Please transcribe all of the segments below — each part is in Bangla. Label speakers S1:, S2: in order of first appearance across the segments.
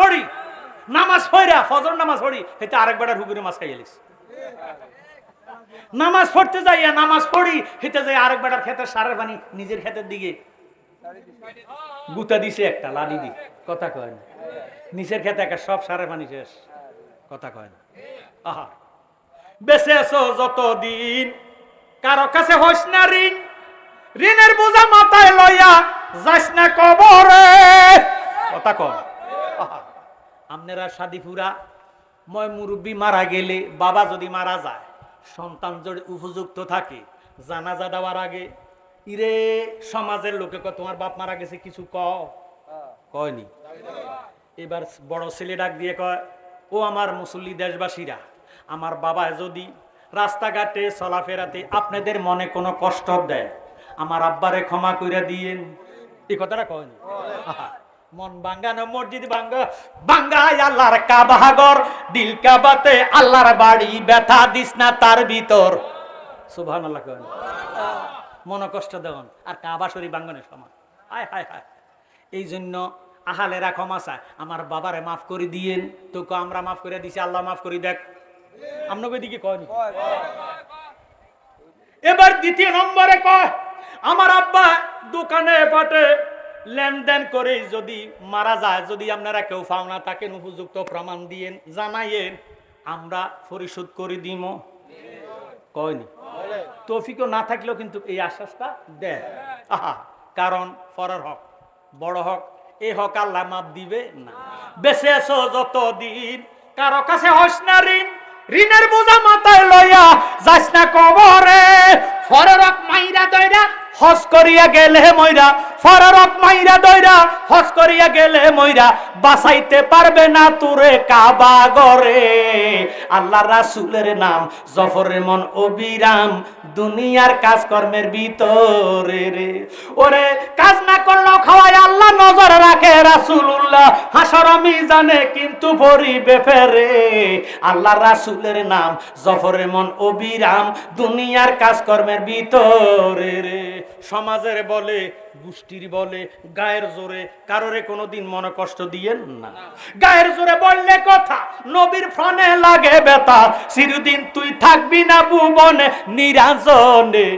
S1: পড়ি, নামাজ পড়া ফজর নামাজ পড়ি, হেতে আরেক বেটার হুগুরে মাছ খাইয়ে লিস। নামাজ পড়তে যাইয়া নামাজ পড়ি, হেতে যাই আরেক বেটার ক্ষেতের সারের পানি নিজের ক্ষেতের দিকে গুতা দিছে একটা লাডি দি। কথা কয় না, নিচের ক্ষেতে একটা সব সারের পানি শেষ। কথা কয় না। আহা, বেঁচে আছো যতদিন কারো কাছে হইস না ঋণ, ঋণের বোঝা মাথায় লইয়া যাস না কবরে। কথা কয়। আপনারা শাদিপুরা ময় মুরব্বী মারা গেলে, বাবা যদি মারা যায়, সন্তান যদি উপযুক্ত থাকে, জানাজা দেওয়ার আগে ইরে সমাজের লোকে কয় তোমার বাপ মারা গেছে, কিছু কয়নি। এবার বড় ছেলে ডাক দিয়ে কয়, ও আমার মুসল্লি দেশবাসীরা, আমার বাবা যদি রাস্তাঘাটে চলাফেরাতে আপনাদের মনে কোনো কষ্ট দেয়, আমার আব্বারে ক্ষমা কইরা দিয়েন। এই কথাটা কয়নি। মন ভাঙ্গানো মসজিদ ভাঙ্গা ভাঙ্গায় আল্লাহর কাবাঘর, দিল কাবাতে আল্লাহর বাড়ি, ব্যথা দিস না তার ভিতর। সুবহানাল্লাহ কয় না? মন কষ্ট দেন আর কাবা শরীফ ভাঙ্গনের সমান। হায় হায় হায়। এই জন্য আহালেরা ক্ষমা চায়, আমার বাবারে মাফ করে দিয়েন। তো আমরা মাফ করে দিছি, আল্লাহ মাফ করে দেখ। আপনাকে দিকে কয়নি। এবার দ্বিতীয় নম্বরে কয়, আমার আব্বা দোকানে পাটে লেনদেন করে যদি মারা যায়, যদি আপনারা কেউ পাওনা থাকেন উপযুক্ত প্রমাণ দিয়েন, জানাইয়েন, আমরা পরিশোধ করে দিব। কয়নি। তৌফিকও না থাকলেও কিন্তু এই আশ্বাসটা দেয়। আহা, কারণ পরের হক বড় হক, এই হক আল্লাহ মাফ দিবে না। বেঁচে আছো যতদিন কারো কাছে হইস না ঋণ, ঋণের বোঝা মাথায় লইয়া যাস না কবরে। পরের হক মাইরা দইরা হজ করিয়া গেলে মইরা, ফররক মাইরা দইরা হজ করিয়া গেলে মইরা, বাঁচাইতে পারবে না তোরে কাবা ঘরে। আল্লাহ রাসূলের নাম জফরের মন অবিরাম, দুনিয়ার কাজকর্মের ভিতরে রে। ওরে কাজ না করলেও খাওয়ায় আল্লাহ নজর রাখে রাসূলুল্লাহ, হাসর মিজানে কিন্তু পরিবে ফেরে। আল্লাহ রাসূলের নাম জফরের মন অবিরাম, দুনিয়ার কাজকর্মের ভিতরে রে। সমাজের বলে, গোষ্ঠীর বলে, গায়ের জোরে কারোরে কোনোদিন মনে কষ্ট দিয়েন না। গায়ের জোরে বললে কথা, নবীর ফ্রনে লাগে ব্যথা, চিরদিন তুই থাকবি না ভুবনে নিরাজনে।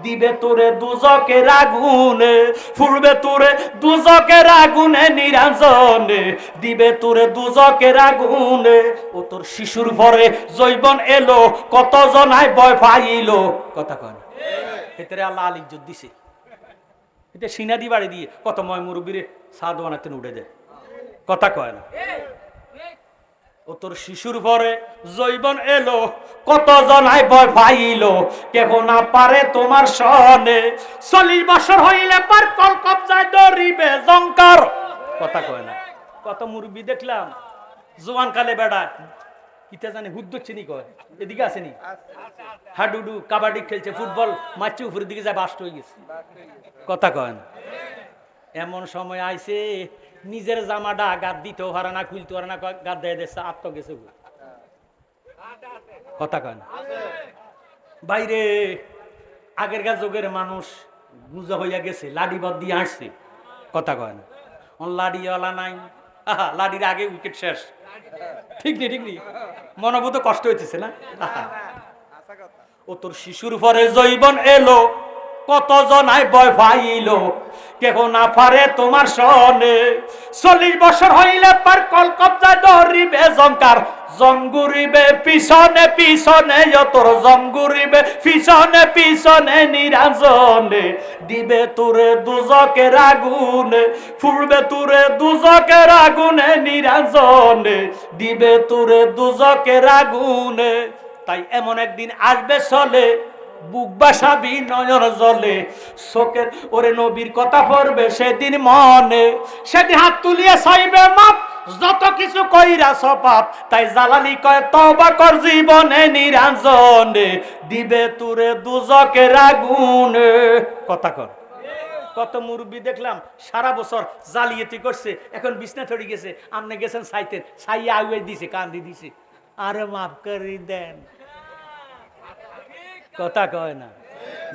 S1: দিবে তোরে দুজকের আগুনে, ফুরবে তোরে দুজকের আগুনে নিরাজনে, দিবে তোরে দুজকের আগুনে। ও তোর শিশুর পরে জৈবন এলো, কত জনায় ভয় পাইল। কথা কয় না? এতে আল্লাহ আলী ইজ্জত দিছে। এটা সিনাদি বাড়ি দিয়ে কত ময় মুরব্বীরে সাধু বানাতে উঠে দেয়। কথা কয় না? ও তোর শিশুর পরে জৈবন এলো, কত জনায় ভয় পাইল, কেহ না পারে তোমার সনে। 40 বছর হইলে পার কল কবজায় ধরিবে জঙ্কার। কথা কয় না? কত মুরব্বী দেখলাম জোয়ান কালে বেড়া কিতা জানে হুদ্দ চিনি কয়, এদিকে আসেনি, হাডুডু কাবাডি খেলছে, ফুটবল মারছে, উপরের দিকে যায় বাস্ট হয়ে গেছে। কথা কয় না? এমন সময় আইছে নিজের জামাটা গাদ দিতেও পারে না, খুলতে পারে না, গাদ দিয়ে দিচ্ছে, আত্ম গেছে। কথা কয় না? বাইরে আগেরকার যুগের মানুষ বুঝা হইয়া গেছে, লাডি বাদ দিয়ে আসছে। কথা কয় না? লাডিওয়ালা নাই, আহা লাডির আগে উইকেট শেষ। ঠিক নেই, ঠিক নেই, মনোভূত কষ্ট হইতেছে না? ও তোর শিশুর পরে জৈবন এলো, কত জনায় ভয় পাইল, কেহ না পারে তোমার সনে। 40 বছর হইলে পার কল কবজায় ধরিবে জঙ্কার, জঙ্গুরিবে পিছনে পিছনে, তোর জঙ্গুরিবে পিছনে পিছনে নিরাজনে। দিবে তোরে দুজকের আগুনে, ফুরবে তোরে দুজকের আগুনে নিরাজনে, দিবে তোরে দুজকের আগুনে। তাই এমন একদিন আসবে চলে, বুক বাসাবি নয়ন জলে, চোখের ওরে নবীর কথা পড়বে সেদিন মনে। সেদিন হাত তুলিয়ে চাইবে মাপ, যত কিছু কইরা সপাপ। তাই জালালি কয় তওবা কর জীবনে নিরঞ্জনে, দিবে তোরে দুজকের আগুনে। কথা কর। কত মুরব্বী দেখলাম সারা বছর জালিয়াতি করছে, এখন বিছনা চড়ে গেছে, আপনি গেছেন সাইতেন, সাইয়া আগুয়ে দিছে, কান্দি দিছে, আরে মাফ করে দেন। কথা কয় না?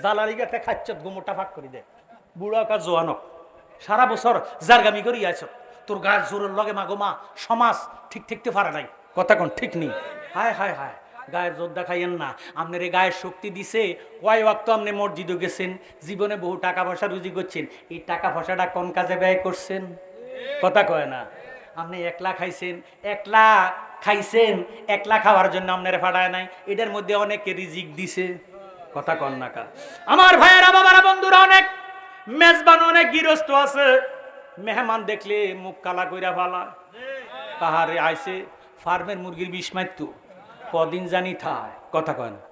S1: জালালি একটা খাচ্ছত গোমোটা ফাঁক করে দেয়, বুড়া কা জোয়ানক সারা বছর জারগামি করি আছ, তোর গায়ের জোরের লগে মাগো মা সমাজ ঠিক ঠিকতে পারে নাই, কথা কোন ঠিক নেই। হায় হায় হায়, গায়ের জোর দেখাইয়েন না। আপনার এই গায়ের শক্তি দিছে, কয় ওয়াক্ত আপনি মসজিদে গেছেন, জীবনে বহু টাকা পয়সা রুজি করছেন, এই টাকা পয়সাটা কোন কাজে ব্যয় করছেন, কথা কয় না। আপনি একলা খাইছেন, একলা খাইছেন, একলা খাওয়ার জন্য আপনার ফাটায় নাই, এটার মধ্যে অনেকে রিজিক দিছে, কথা কন না কা। আমার ভাইয়েরা বাবারা বন্ধুরা, অনেক মেজবান অনেক গৃহস্থ আছে, মেহমান দেখলে মুখ কালা কইরা ফালা, তাহারে আইসে ফার্মের মুরগির বিষ মারতো, কদিন জানি থায়, কথা কয় না।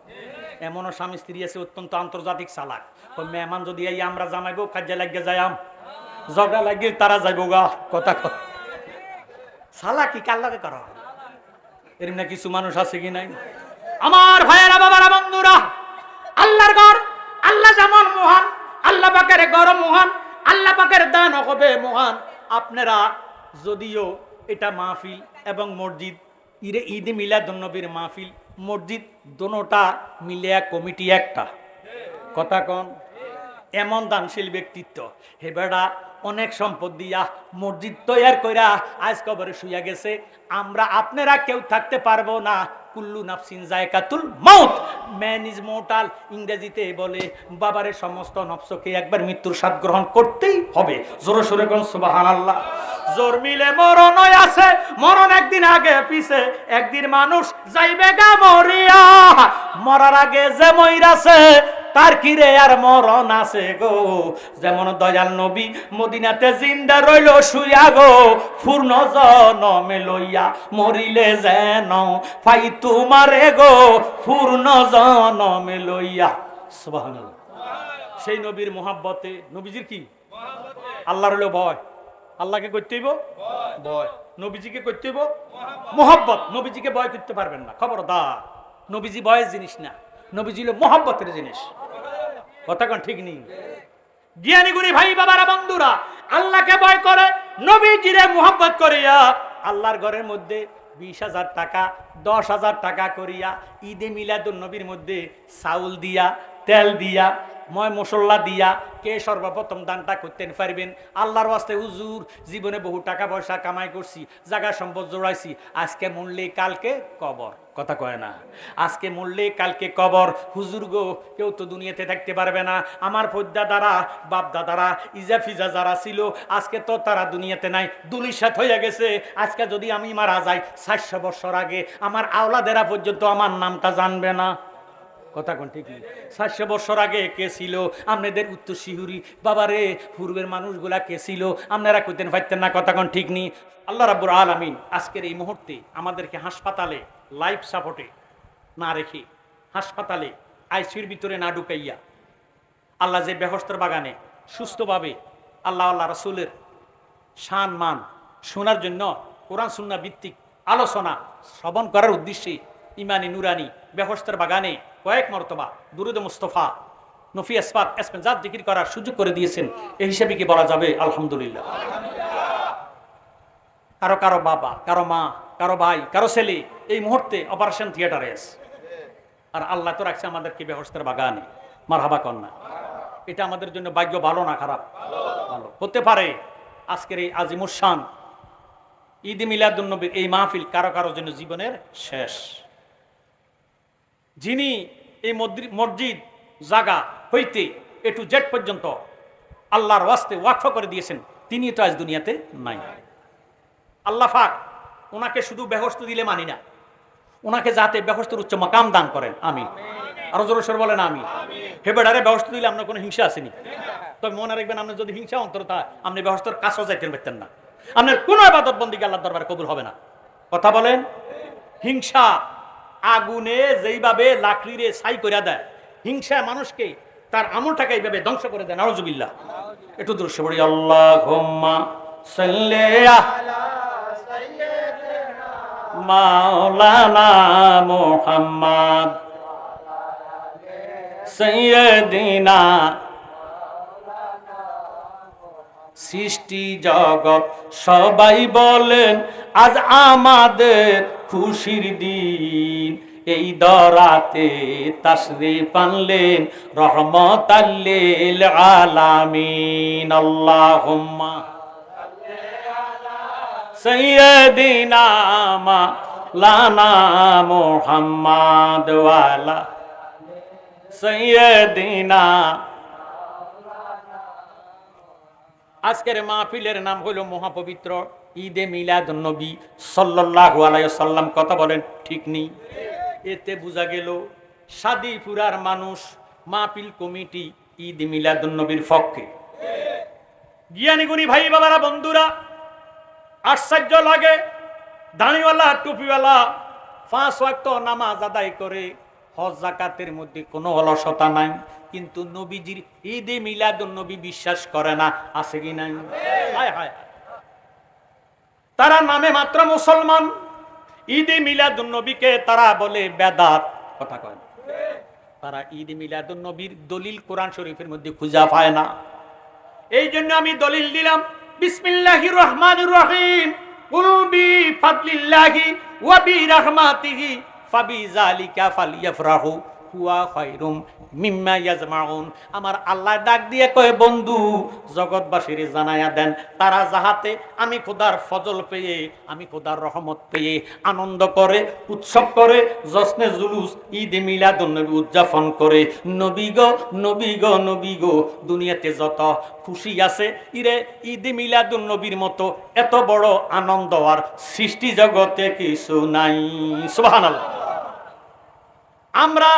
S1: এমনও স্বামী স্ত্রী আছে অত্যন্ত আন্তর্জাতিক চালাক, মেহমান যদি এই আমরা জামাইবো কাজে লাগিয়ে যাইম, ঝগড়া লাগিয়ে তারা যাইবো গা, কথা কয়। চালাকি কার লাগে করা, এরম না কিছু মানুষ আছে কি নাই? আমার ভাইয়েরা বাবারা বন্ধুরা, আল্লাহর ঘর, আল্লাহ যেমন মহান, আল্লাহ পাকের ঘর মহান, আল্লাহ পাকের দান হবে মহান। আপনারা যদিও এটা মাহফিল এবং মসজিদ, ঈদ মিলাদুন্নবীর মাহফিল মসজিদ দোনোটা মিলিয়া কমিটি একটা, কথা কন। এমন দানশীল ব্যক্তিত্ব, হে বেড়া অনেক সম্পদ দিয়া মসজিদ তৈয়ার কইরা আজ কবরে শুইয়া গেছে। আমরা আপনারা কেউ থাকতে পারবো না, কুল্লু নাফসিন যায়কাতুল মাউত, ম্যান ইজ মোর্টাল, ইংরেজিতে বলে বাবারে সমস্ত নফসকে একবার মৃত্যুর স্বাদ গ্রহণ করতেই হবে। জোরে সোরে কোন সুবহানাল্লাহ। জোর মিলে মরণ আছে, মরণ একদিন আগে পিছে, একদিন মানুষ যাইবে গা মরিয়া, মরার আগে যে মইরাছে তার কিরে আর মরণ আছে গো। যেমন দয়াল নবী মদিনাতে জিন্দা রইল শুইয়া গো, পূর্ণ জনমে লইয়া মরিলে যেন পাই তোমারে গো, পূর্ণ জনমে লইয়া। সুবহানাল্লাহ। সেই নবীর মোহাব্বতে, নবীজির কি আল্লাহর হলো ভয়, আল্লাহকে করতে হইব ভয়, নবীজিকে করতে হইব মোহাব্বত। নবীজিকে ভয় করতে পারবেন না, খবরদার। নবীজি ভয়ের জিনিস না, নবীজি হলো মোহাব্বতের জিনিস, কথা কোন ঠিক নেই? জ্ঞানী গুণী ভাই বাবারা বন্ধুরা, আল্লাহকে ভয় করে, নবীজিরে মোহাব্বত করিয়া আল্লাহর ঘরের মধ্যে 20,000 টাকা 10,000 টাকা করিয়া ঈদে মিলাদুন নবীর মধ্যে চাউল দিয়া, তেল দিয়া, ময় মশলা দিয়া কে সর্বপ্রথম দানটা করতে পারবেন? আল্লাহর ওয়াস্তে হুজুর জীবনে বহু টাকা পয়সা কামাই করছি, জায়গা সম্পদ জোড়াইছি, আজকে মরলে কালকে কবর, কথা কয় না। আজকে মরলে কালকে কবর, হুজুর গো কেউ তো দুনিয়াতে থাকতে পারবে না। আমার পদ্দাদারা বাপ দাদারা ইজা ফিজা যারা ছিল আজকে তো তারা দুনিয়াতে নাই, দুলিশাত হয়ে গেছে। আজকে যদি আমি মারা যাই 400 বছর আগে আমার আওলাদেরা পর্যন্ত আমার নামটা জানবে না, কথা কোন ঠিক নেই? 400 বছর আগে কে ছিল আপনাদের উত্তর শিহুরি বাবারে, পূর্বের মানুষগুলা কে ছিল আপনারা কইতেন পাইতেন না, কথা কোন ঠিক নেই? আল্লাহ রাব্বুল আলামিন আজকের এই মুহূর্তে আমাদেরকে হাসপাতালে লাইফ সাপোর্টে না রেখে, হাসপাতালে আইসিইউর ভিতরে না ঢুকাইয়া, আল্লাহ যে বেহেশতের বাগানে সুস্থভাবে আল্লাহ আল্লাহ রাসূলের শান মান শোনার জন্য কোরআন সুন্নাহ ভিত্তিক আলোচনা শ্রবণ করার উদ্দেশ্যে ইমানি নুরানি বেহেশতের বাগানে কয়েক মর্তবা দুরুদ মুস্তাফা নফি আসফাত জাত জিকির করার সুযোগ করে দিয়েছেন। এই হিসাবে কি বলা যাবে আলহামদুলিল্লাহ? কারো কারো বাবা, কারো মা, কারো ভাই, কারো ছেলে এই মুহূর্তে অপারেশন থিয়েটারে আছে, আর আল্লাহ তো রাখছে আমাদেরকে বেহেশতের বাগানে। মারহাবা কন্যা, এটা আমাদের জন্য ভাগ্য ভালো না খারাপ? ভালো। হতে পারে আজকের এই আজিমুস শান ঈদ মিলাদুন নবীর এই মাহফিল কারো কারো জন্য জীবনের শেষ। যিনি এই মসজিদ জায়গা হইতে এ টু জেড পর্যন্ত আল্লাহর ওয়াস্তে ওয়াকফ করে দিয়েছেন, তিনি তো আজ দুনিয়াতে নাই। আল্লাহ পাক ওনাকে শুধু বেহেশত দিলে মানি না, ওনাকে যাতে বেহেশতের উচ্চ মাকাম দান করেন, আমিন। আরো জোরে সোরে বলেন আমিন। হে বেড়ারে বেহেশত দিলে আপনার কোনো হিংসা আসেনি, তবে মনে রাখবেন আপনি যদি হিংসা অন্তর তা আপনি বেহেশতের কাছেও যাইতে পারতেন না, আপনার কোনো ইবাদত বন্দেগী আল্লাহর দরবারে কবুল হবে না, কথা বলেন। হিংসা আগুনে যেইভাবে লাকড়িরে ছাই করে দেয়, হিংসা মানুষকে তার আমলটাকে এইভাবে ধ্বংস করে দেয়। নাউজুবিল্লাহ। একটু দূর পড়ি, আল্লাহুম্মা সাল্লি আলা সাইয়্যিদিনা মাওলানা মুহাম্মদ সাইয়্যিদিনা। সৃষ্টি জগৎ সবাই বলেন আজ আমাদের খুশির দিন, এই দরাতে তাশরীফ আনলেন রহমাতাল লিল আলামিন। আল্লাহুম্মা সাল্লি আলা সাইয়্যিদিনা মাওলানা মুহাম্মদ ওয়ালা সাইয়্যিদিনা। আজকের মাহফিলের নাম হলো মহাপবিত্র ঈদে মিলাদুন নবী সাল্লাল্লাহু আলাইহি ওয়াসাল্লাম। কথা বলেন ঠিক নেই? এতে বোঝা গেল সাদিপুরার মানুষ মাহফিল কমিটি ঈদ মিলাদুন নবীর পক্ষে। জ্ঞানী গুণী ভাই বাবারা বন্ধুরা, আশ্চর্য লাগে, দাড়িওয়ালা টুপিওয়ালা 5 ওয়াক্ত নামাজ আদায় করে, হজ যাকাতের মধ্যে কোনো অলসতা নাই, কিন্তু নবীজির ঈদে মিলাদুন নবী বিশ্বাস করে না। আছে কি নাই? হায় হায়, তারা নামে মাত্র মুসলমান, ঈদে মিলাদুন নবীকে তারা বলে বেদাত। কথা কয় না? তারা ঈদে মিলাদুন নবীর দলিল কোরআন শরীফের মধ্যে খুঁজে পায় না। এই জন্য আমি দলিল দিলাম, বিসমিল্লাহির রহমানির রহিম, কুল বিফাদলিল্লাহি ওয়া বিরহমাতিহি ফাবিযালিকা ফালইফরাহু হুয়া খায়রুম মিম্মা ইয়াজমাউন। আমার আল্লাহ ডাক দিয়ে কয়, বন্ধু জগৎবাসীর জানায়া দেন, তারা যাহাতে আমি খোদার ফজল পেয়ে, আমি খোদার রহমত পেয়ে আনন্দ করে, উৎসব করে, জশ্নে জুলুস ঈদ মিলাদুন নবী উদযাপন করে। নবী গো নবী গো নবী গো, দুনিয়াতে যত খুশি আছে, ইরে ঈদ মিলাদুন নবীর মতো এত বড় আনন্দ আর সৃষ্টি জগতে কিছু নাই। সুবহানাল্লাহ। আমরা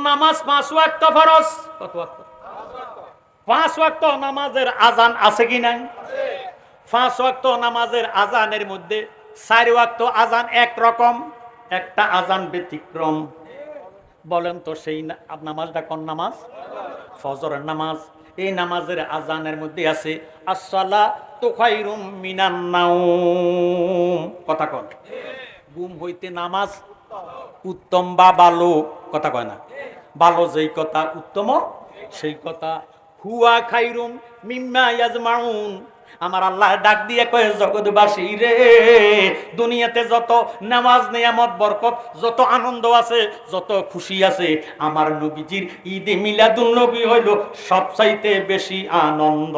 S1: নামাজ 5 ওয়াক্ত ফরজ। কত ওয়াক্ত? 5 ওয়াক্ত নামাজের আজান আছে কি নাই? 5 ওয়াক্ত নামাজের আজানের মধ্যে 4 ওয়াক্ত আজান একরকম, একটা আজান ব্যতিক্রম। বলেন তো সেই নামাজটা কোন নামাজ? ফজরের নামাজ। এই নামাজের আজানের মধ্যে আছে আসসালাতু খায়রুম মিনান নাওম। কথা কন? ঘুম হইতে নামাজ উত্তম বা ভালো। কথা কয় না? ভালো যেই কথা, উত্তম সেই কথা। হুয়া খায়রুম মিম্মা ইয়াজমাউন। আমার আল্লাহ ডাক দিয়ে কয়, জগৎবাসী রে, দুনিয়াতে যত নামাজ নিয়ামত বরকত, যত আনন্দ আছে, যত খুশি আছে, আমার নবীজির ঈদে মিলাদুন নবী হইল সবচাইতে বেশি আনন্দ।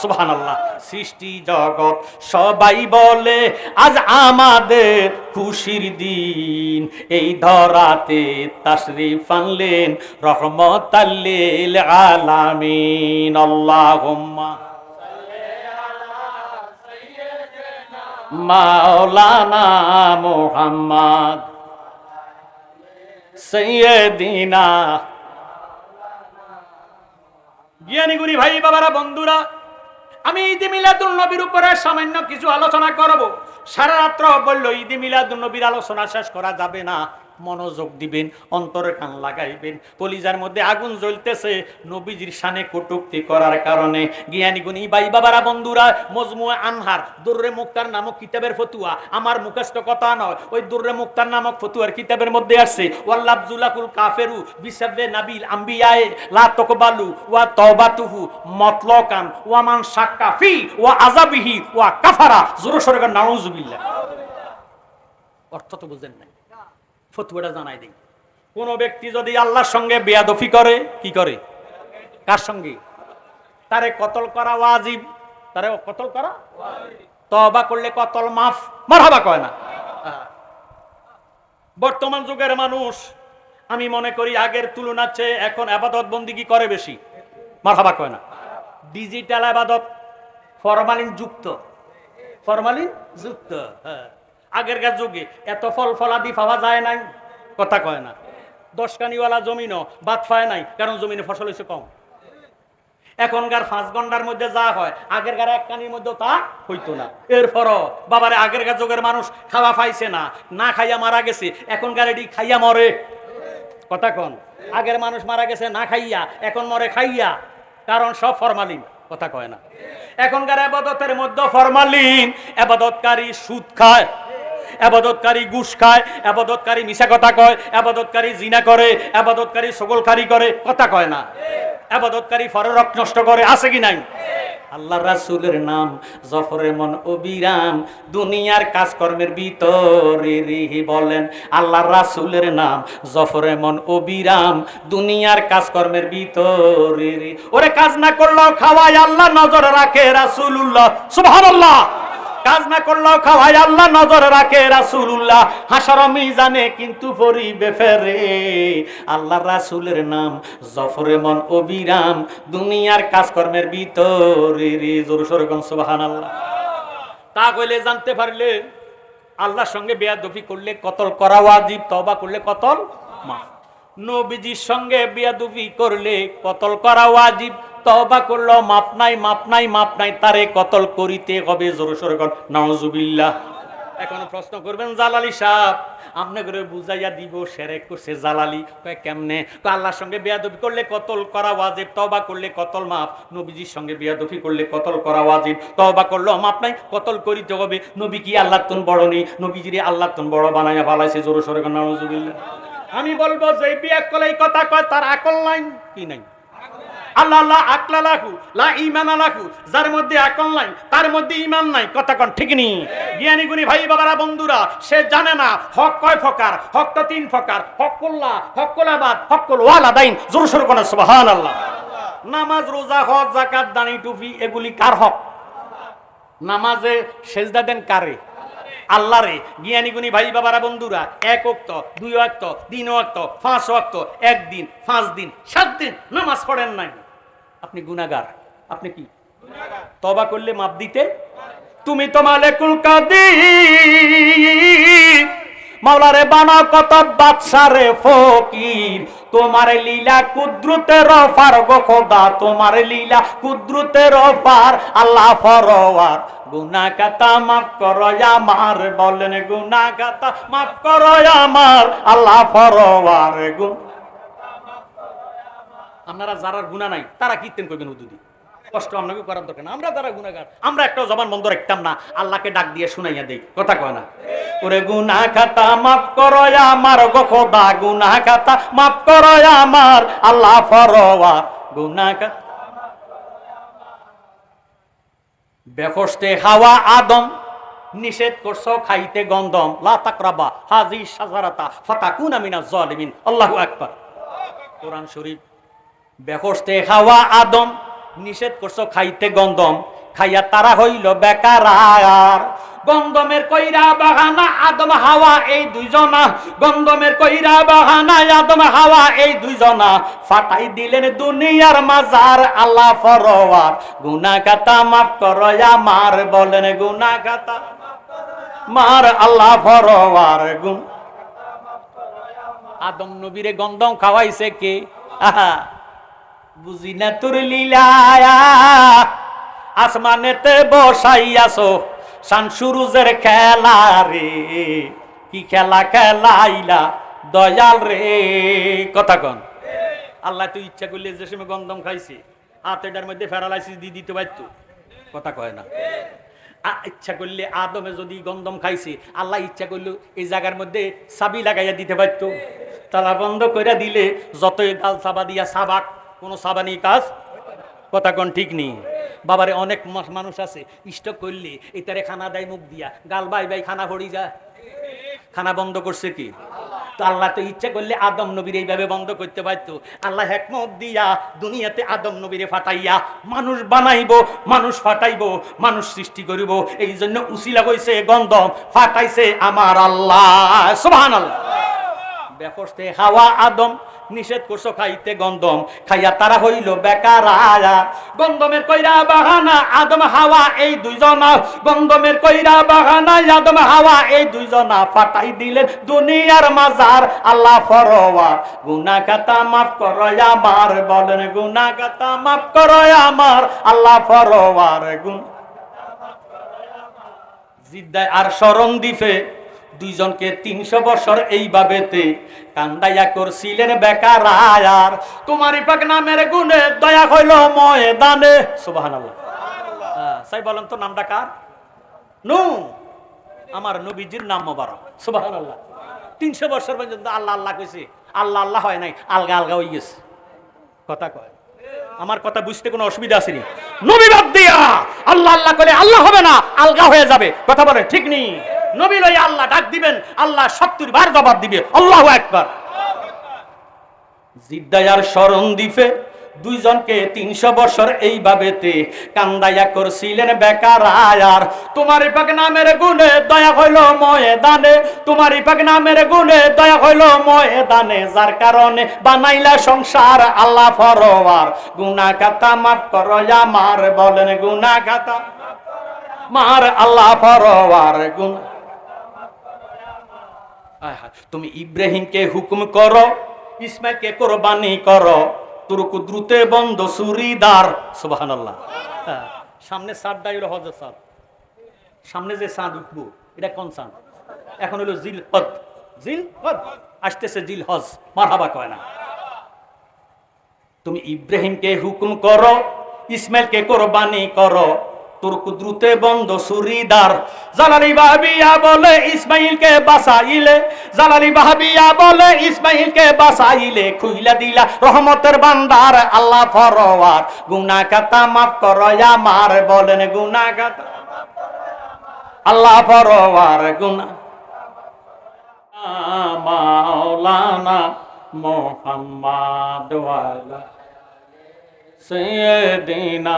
S1: সুবহানাল্লাহ। সৃষ্টি জগৎ সবাই বলে আজ আমাদের খুশির দিন, এই ধরাতে তাশরিফ আনলেন রহমাতাল লিল আলামিন। আল্লাহুম্মা মাওলানা মুহাম্মদ সাইয়্যিদিনা। জ্ঞানী গুণী ভাই বাবারা বন্ধুরা, আমি ঈদে মিলাদুন নবীর উপরে সামান্য কিছু আলোচনা করব। সারা রাত্র বলল ঈদে মিলাদুন নবীর আলোচনা শেষ করা যাবে না। মনোযোগ দিবেন, অন্তরে কান লাগাইবেন। কলিজার মধ্যে আগুন জ্বলতেছে নবীজির শানে কটূক্তি করার কারণে। জ্ঞানী গুণী ভাই বাবারা বন্ধুরা, মজমুয়ে আনহার দুররে মুক্তার নামক কিতাবের ফতুয়া, আমার মুখস্থ কথা নয়, ওই দুররে মুক্তার নামক ফতুয়ার কিতাবের মধ্যে আছে, ওয়াল্লাবজুলাকুল কাফেরু বিসাবে নাবিল আম্বিয়ায়ে লা তাকবালু ওয়া তাওবাতুহু মতলাকান ওয়া মান শাক্কা ফি ওয়া আযাবিহি ওয়া কাফারা। জোরে সোরে নাউযুবিল্লাহ। অর্থ তো বুঝেন না, ফতুয়াটা জানাই দিই। কোন ব্যক্তি যদি আল্লাহর সঙ্গে বেয়াদফি করে, কি করে? কার সঙ্গে? তারে কতল করা ওয়াজিব। তারে কতল করা ওয়াজিব। তওবা করলে কতল মাফ। মারহাবা কয় না? বর্তমান যুগের মানুষ আমি মনে করি আগের তুলনার চেয়ে এখন ইবাদত বন্দেগী করে বেশি। মারহাবা কয় না? ডিজিটাল ইবাদত ফরমালিন যুক্ত। ফরমালিন যুক্ত। হ্যাঁ, আগেরকার যুগে এত ফল ফলাদি পাওয়া যায় নাই। কথা কয় না? 10 কানিওয়ালা জমিনও বাদ পায় নাই, কারণ জমিনে ফসল হয়েছে কম। এখনকার 5 ঘন্টার মধ্যে যা হয়, আগেরকার 1 কানির মধ্যে তা হইতো না। এরপরও বাবারে আগেরকার যুগের মানুষ খাওয়া পাইছে না, না খাইয়া মারা গেছে, এখনকার এটি খাইয়া মরে। কথা কন? আগের মানুষ মারা গেছে না খাইয়া, এখন মরে খাইয়া, কারণ সব ফরমালিন। কথা কয় না? এখনকার ইবাদতের মধ্যে ফরমালিন। ইবাদতকারী সুদ খায়, ইবাদতকারী ঘুষ খায়, ইবাদতকারী মিছা কথা কয়, ইবাদতকারী জিনা করে, ইবাদতকারী সগলখারি করে। কথা কয় না? ইবাদতকারী ফররক নষ্ট করে। আছে কি নাই? আল্লাহ রাসূলের নাম জফরে মন অবিরাম, দুনিয়ার কাজকর্মের ভিতরে রিহি। বলেন, আল্লাহ রাসূলের নাম জফরে মন অবিরাম, দুনিয়ার কাজকর্মের ভিতরে রি। ওরে কাজ না করলেও খাওয়ায় আল্লাহ নজর রাখে রাসূলুল্লাহ। সুবহানাল্লাহ। কাজ না করলেও খাওয়ায় আল্লাহ নজর রাখে রাসূলুল্লাহ হাসর মিজানে কিন্তু পরিবে ফেরে আল্লাহ রাসূলের নাম জফরে মন অবিরাম দুনিয়ার কাজকর্মের ভিতরে রে জোর সোরে কোন সুবহানাল্লাহ তা কইলে জানতে পারলেন আল্লাহর সঙ্গে বেয়াদবি করলে কতল করা ওয়াজিব তওবা করলে কতল মাফ নবীজির সঙ্গে বেয়াদবি করলে কতল করা ওয়াজিব তওবা করলো মাপ নাই মাপ নাই মাপ নাই তারে কতল করিতে হবে জোরে সোরে কোন নাউজুবিল্লাহ এখন প্রশ্ন করবেন জালালি সাহেব আপনি করে বুঝাইয়া দিব শিরক করছে জালালি কয় কেমনে কয় আল্লাহর সঙ্গে বেয়াদবি করলে কতল করা ওয়াজিব তওবা করলে কতল মাফ নবীজির সঙ্গে বেয়াদবি করলে কতল করা ওয়াজিব তওবা করলো মাপ নাই কতল করিতে হবে নবী কি আল্লাহর তুন বড় নেই নবীজিরে আল্লাহর তুন বড় বানায়া ফলাইছে জোরে সোরে কোন নাউজুবিল্লাহ আমি বলবো যে বিয়ে করলে এই কথা কয় তার আকল নাই কি নাই আল্লাহ আল্লাহ আকলা লাহু লা ঈমান লাহু যার মধ্যে আকল নাই তার মধ্যে ঈমান নাই কথা কোন ঠিক নি জ্ঞানী গুণী ভাই বাবারা বন্ধুরা সে জানে না হক কয় প্রকার হক তো তিন প্রকার হকুল্লাহ হকুলাবাদ হকুল ওয়ালাদাইন জোরে সোরে কোন সুবহানাল্লাহ নামাজ রোজা হজ যাকাত দান টুপি এগুলি কার হক নামাজে সেজদা দেন কারে আল্লাহরে জ্ঞানী গুণী ভাই বাবারা বন্ধুরা এক ওয়াক্ত দুই ওয়াক্ত তিন ওয়াক্ত পাঁচ ওয়াক্ত একদিন 5 দিন 7 দিন নামাজ পড়েন নাই আপনি গুনাহগার আপনি কি গুনাহগার তওবা করলে মাপ দিতে তুমি তো মালিকুল কাদির মাওলারে বানাও কত বাদশারে ফকির তোমার লীলা কুদরতের পার গো খোদা তোমার লীলা কুদরতের পার আল্লাহ ফরওয়ার গুনাহ কাতা মাফ করো আমার বলেন গুনাহ কাতা মাফ করো আমার আল্লাহ ফরওয়ার গুন আপনারা যারা গুনাহ নাই তারা কীর্তন করবেন হুজুরি কষ্ট আপনাকে করার দরকার না আমরা যারা গুনাহগার আমরা একটাও জবান বন্ধ রাখতাম না আল্লাহকে ডাক দিয়ে শুনাইয়া দেই কথা কয় না ওরে গুনাহ খাতা মাফ করো আমার গো খোদা গুনাহ খাতা মাফ করো আমার আল্লাহ ফরওয়ার গুনাহ খাতা বেফস্তে হাওয়া আদম নিষেধ করছো খাইতে গন্ধম লা তাকরাবা হাজি শাজারাতা ফাতাকুনা মিনাজ জালিমিন আল্লাহু আকবার কোরআন শরীফ বেফস্তে হাওয়া আদম নিষেধ করছো খাইতে গন্ধম খাইয়া তারা হইল বেকার গন্ধমের কইরা বাহানা আদম হাওয়া এই দুইজনা গন্ধমের কইরা বাহানা আদম হাওয়া এই দুইজনা ফাটাই দিলেন দুনিয়ার মাজার আল্লাহ ফরওয়ার গুনাহ খাতা মাফ করো আমার বলেন গুনাহ খাতা মার আল্লাহ ফরওয়ার গুন আদম নবীরে গন্ধম খাওয়াইছে কে আহা বুঝি না তোর লীলা আসমানেতে বসাইয়াছো শান সুরুজের খেলা রে কি খেলা খেলাইলা দয়াল রে কথা কন আল্লাহ তো ইচ্ছা করলে যে সময় গন্ধম খাইছে হাতেটার মধ্যে ফেরালাইসিস দিয়ে দিতে পারতো কথা কয় না ইচ্ছা করলে আদমে যদি গন্ধম খাইছে আল্লাহ ইচ্ছা করলে এই জায়গার মধ্যে চাবি লাগাইয়া দিতে পারতো তালা বন্ধ করে দিলে যতই গাল চাবা দিয়া সাবাক কোনো সাবানি কাজ কথা কোন ঠিক নেই বাবারে অনেক মানুষ আছে স্টক করলে এটারে খানা দেয় মুখ দিয়া গাল বাই বাই খানা ভরি যায় খানা বন্ধ করছে কি তো আল্লাহ তো ইচ্ছা করলে আদম নবীর এইভাবে বন্ধ করতে পারতো আল্লাহ হিকমত দিয়া দুনিয়াতে আদম নবীরে ফাটাইয়া মানুষ বানাইবো মানুষ ফাটাইবো মানুষ সৃষ্টি করিব এই জন্য উসিলা হইছে গন্ধম ফাটাইছে আমার আল্লাহ সুবহানাল্লাহ বেফস্তে হাওয়া আদম নিষেধ করছো খাইতে গন্ধম খাইয়া তারা হইল বেকার গন্ধমের কইরা বাহানা আদম হাওয়া এই দুইজনা গন্ধমের কইরা বাহানা আদম হাওয়া এই দুইজনা ফাটাই দিলেন দুনিয়ার মাজার আল্লাহ ফরওয়ার গুনাহ খাতা মাফ করো আমার বলেন গুনাহ খাতা মাফ করো আমার আল্লাহ ফরওয়ার গুন জিদ্দায় আর শরণ দিফে দুইজনকে 300 বছর এইভাবেতে কান্দাইয়া করছিলেন বেকার আর তোমারই পাক নামের গুণে দয়া হইল ময়দানে সুবহানাল্লাহ সাই বলেন তো নামটা কার নু আমার নবীজির নাম মোবারক সুবহানাল্লাহ 300 বছর পর্যন্ত আল্লাহ আল্লাহ কইছে আল্লাহ আল্লাহ হয় নাই আলগা আলগা হয়ে গেছে কথা কয় আমার কথা বুঝতে কোনো অসুবিধা আসেনি নবী বাদ দিয়া আল্লাহ আল্লাহ করে আল্লাহ হবে না আলগা হয়ে যাবে কথা বলে ঠিক নেই নবী লই আল্লাহ ডাক দিবেন আল্লাহ 70 বার জবাব দিবে আল্লাহু আকবার জিদ্দায়ার শরণ দিফে দুইজনকে 300 বছর এইভাবেতে কান্দাইয়া করছিলেন বেকার আয়ার। তোমারই পাক নামের গুণে দয়া হইল ময়দানে, তোমারই পাক নামের গুণে দয়া হইল ময়দানে, যার কারণে বানাইলা সংসার আল্লাহ ফরওয়ার। গুনাহ খাতা মাফ করো আমার, বলেন গুনাহ খাতা মার আল্লাহ ফরওয়ার। গুনাহ তুমি ইব্রাহিমকে হুকুম করো, ইসমাইলকে কোরবানি করো, তোর কুদরতে বন্ধ সুরিদার। সুবহানাল্লাহ। সামনে সাদটা হলো হজের সাদ, সামনে যে চাঁদ উঠবো এটা কোন চাঁদ? এখন হলো জিল হজ, জিল হজ আসতেছে, জিল হজ, মারহাবা কয় না। তুমি ইব্রাহিমকে হুকুম করো, ইসমাইলকে কোরবানি করো, তোর কুদরতে বন্ধ সুরিদার। জালালি ভাবিয়া বলে ইসমাইলকে বাঁচাইলে, জালালি ভাবিয়া বলে ইসমাইলকে বাঁচাইলে, খুইলা দিলা রহমতের বান্দার আল্লাহ ফরওয়ার। গুনাহ খাতা মাফ করো আমার, বলেন গুনাহ খাতা আল্লাহ ফরওয়ার। গুনাহ মাওলানা মুহাম্মদ ওয়ালা সাইয়্যিদিনা,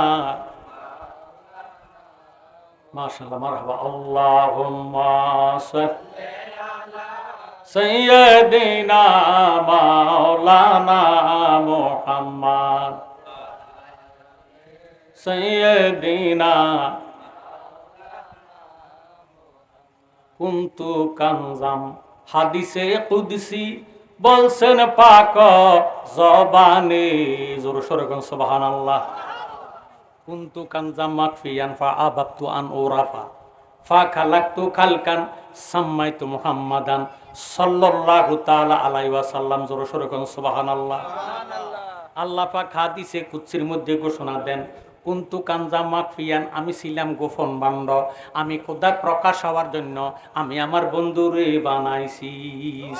S1: মাশাআল্লাহ, মারহাবা। আল্লাহুম্মা সাল্লি আলা সাইয়্যিদিনা মাওলানা মুহাম্মদ সাইয়্যিদিনা কুনতু কানজাম। হাদিসে কুদসি বলছেন পাক জবানে, জোরে সোরে কোন সুবহানাল্লাহ। কুনতু কানজাম মাকফিয়ান ফা আবাতু আন উরাফা ফা খালাকতু খালকান সাম্মাইতু মুহাম্মাদান সাল্লাল্লাহু তাআলা আলাইহি ওয়াসাল্লাম। জোরে সোরে কোন সুবহানাল্লাহ। আল্লাহ পাক হাদিসে কুদসির মধ্যে ঘোষণা দেন, কুনতু কানজাম মাকফিয়ান, আমি ছিলাম গোপন বান্ড, আমি খোদা প্রকাশ হওয়ার জন্য আমি আমার বন্ধুরে বানাইছি।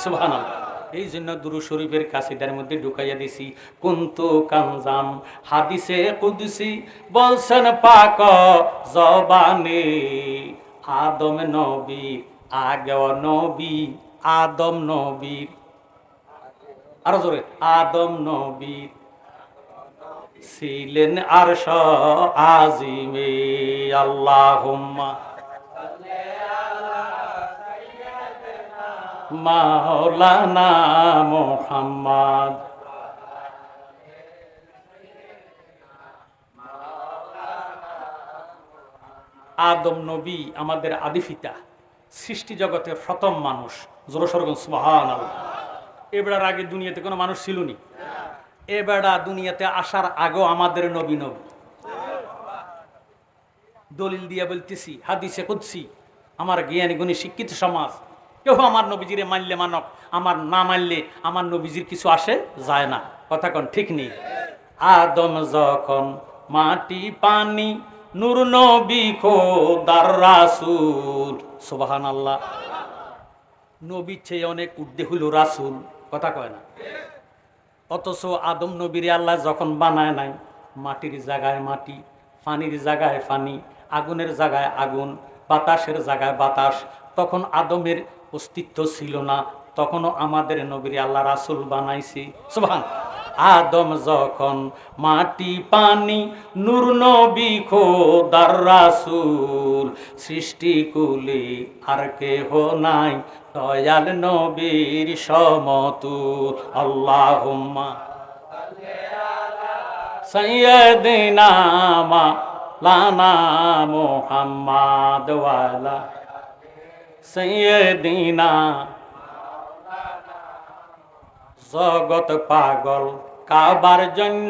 S1: সুবহানাল্লাহ। এই জন্য দুরূদ শরীফের কাসিদার মধ্যে ঢুকাইয়া দিছি, কুনতু কানজাম। হাদিসে কুদসি বলছেন পাক জবানে, আদম নবী আগে নবী, আদম নবীর, আরো জোরে, আদম নবীর ছিলেন আরশ আজিমে। আল্লাহুম্মা মাওলানা মুহাম্মদ। আদম নবী আমাদের আদিপিতা, সৃষ্টি জগতের প্রথম মানুষ। জোরে সোরে বলুন সুবহানাল্লাহ। এবার আগে দুনিয়াতে কোনো মানুষ ছিল নি? এবেড়া দুনিয়াতে আসার আগেও আমাদের নবী নবী। দলিল দিয়া বলতেছি, হাদিসে কুদসি, আমার জ্ঞানী গুণী শিক্ষিত সমাজ কেউ আমার নবীজিরে মানলে মানক, আমার না মানলে আমার নবীজির কিছু আসে যায় না। কথা কোন ঠিক নেই? আদম যখন মাটি পানি, নূর নবী খোদার রাসূল। সুবহানাল্লাহ। নবীর চেয়ে অনেক ঊর্ধ্বে হইল রাসূল। কথা কয় না? অথচ আদম নবীরে আল্লাহ যখন বানায় নাই, মাটির জায়গায় মাটি, পানির জায়গায় পানি, আগুনের জায়গায় আগুন, বাতাসের জায়গায় বাতাস, তখন আদমের অস্তিত্ব ছিল না, তখনও আমাদের নবীরে আল্লাহ রাসূল বানাইছি। সুবহানাল্লাহ। আদম যখন মাটি পানি, নূর নবী খোদার রাসূল, সৃষ্টি কুলে আর কেহ নাই দয়াল নবীর সমতুল। আল্লাহুম্মা সাইয়্যিদিনা মাওলানা মুহাম্মদ ওয়ালা সাইয়্যিদিনা। জগৎ পাগল কাবার জন্য,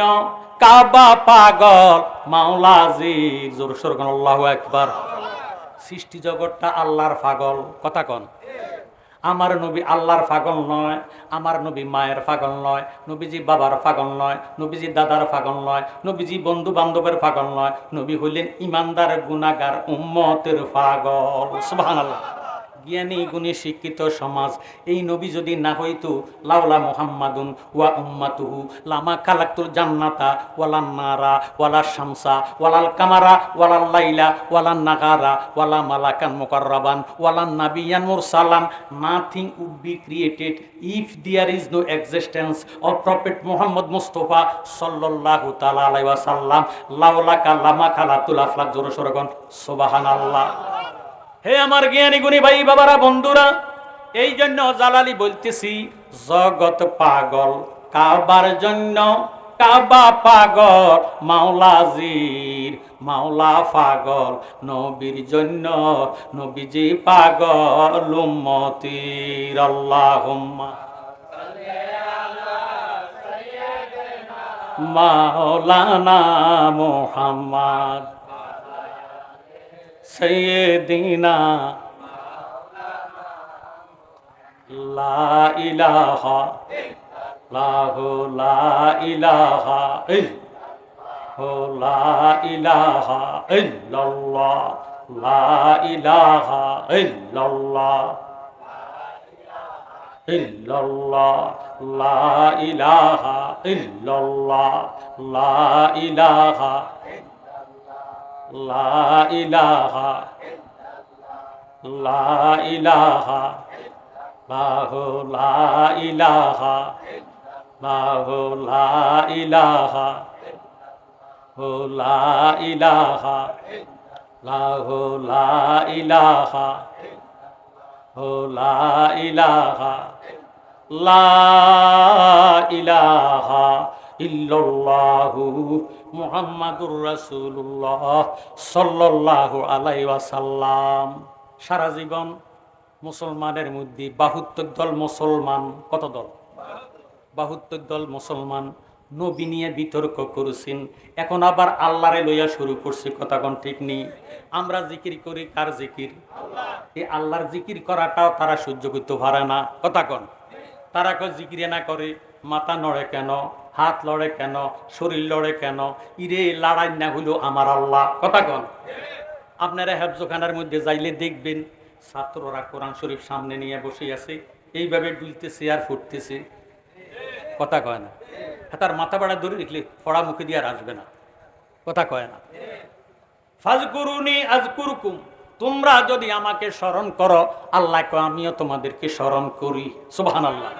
S1: কাবা পাগল মাওলাজির। জোরে সোরে কোন আল্লাহু আকবার। সৃষ্টি জগৎটা আল্লাহর পাগল। কথা কন। আমার নবী আল্লাহর পাগল নয়, আমার নবী মায়ের পাগল নয়, নবীজি বাবার পাগল নয়, নবীজি দাদার পাগল নয়, নবীজি বন্ধু বান্ধবের পাগল নয়, নবী হইলেন ইমানদার গুনাহগার উম্মতের পাগল। সুবহানাল্লাহ। জ্ঞানী গুণী শিক্ষিত সমাজ। এই নবী যদি না হইতো, লাউলা মুহাম্মাদুন ওয়া উম্মাতুহু লামা খালাকতুল জান্নাতা ওয়ালান নারা ওয়ালা শামসা ওয়ালাল কামারা ওয়ালাল লাইলা ওয়ালান নাগারা ওয়ালা মালাকান মুকাররাবান ওয়ালান নাবিয়ান মুরসালান। Nothing would be created if there is no existence of prophet Muhammad Mustafa সাল্লাল্লাহু তাআলা আলাইহি ওয়াসাল্লাম। লাউলাকা লামা খালাকতুল আফলাক। জোরে সোরে কোন সুবহানাল্লাহ। হে আমার জ্ঞানী গুণী ভাই বাবারা বন্ধুরা, এই জন্য জালালি বলতেছি, জগৎ পাগল কাবার জন্য, কাবা পাগল মাওলাজির, মাওলা পাগল নবীর জন্য, নবীজি পাগল উম্মতির। আল্লাহুম্মা মাওলানা মুহাম্মদ সাইয়্যিদিনা লা ইলাহা লাহু লা ইলাহা ইল্লাল্লাহ লা ইলাহা ইল্লাল্লাহ লা ইলাহা ইল্লাল্লাহ ইল্লাল্লাহ লা ইলাহা ইল্লাল্লাহ লা ইলাহা লা ইলাহা লা ইলাহা লাহু লা ইলাহা লাহু লা ইলাহা হু লা ইলাহা লাহু লা ইলাহা হু লা ইলাহা লা ইলাহা ইল্লাল্লাহু মুহাম্মাদুর রাসূলুল্লাহ সাল্লাল্লাহু আলাইহি ওয়াসাল্লাম। সারা জীবন মুসলমানের মধ্যে ৭২ দল মুসলমান। কত দল? ৭২ দল মুসলমান নবী নিয়ে বিতর্ক করেছেন। এখন আবার আল্লাহরে লইয়া শুরু করছে। কথা কোন ঠিক নেই? আমরা জিকির করি কার জিকির? এই আল্লাহর জিকির করাটাও তারা সহ্য করতে পারে না। কথা কোন? তারা কেউ জিকির না করে মাথা নড়ে কেন, হাত লড়ে কেন, শরীর লড়ে কেন? ইরে লড়াই না হইল আমার আল্লাহ। কথা কন। আপনারা হেফজখানার মধ্যে যাইলে দেখবেন ছাত্ররা কোরআন শরীফ সামনে নিয়ে বসে আছে, এইভাবে ডুলতেছে আর ফুটতেছে। কথা কয় না। তার মাথা বাড়া ধরে রেখলে ফড়া মুখে দিয়ে আর আসবে না। কথা কয় না। ফাজকুরুনি আযকুরকুম, তোমরা যদি আমাকে স্মরণ করো, আল্লাহকে আমিও তোমাদেরকে স্মরণ করি। সুবহানাল্লাহ।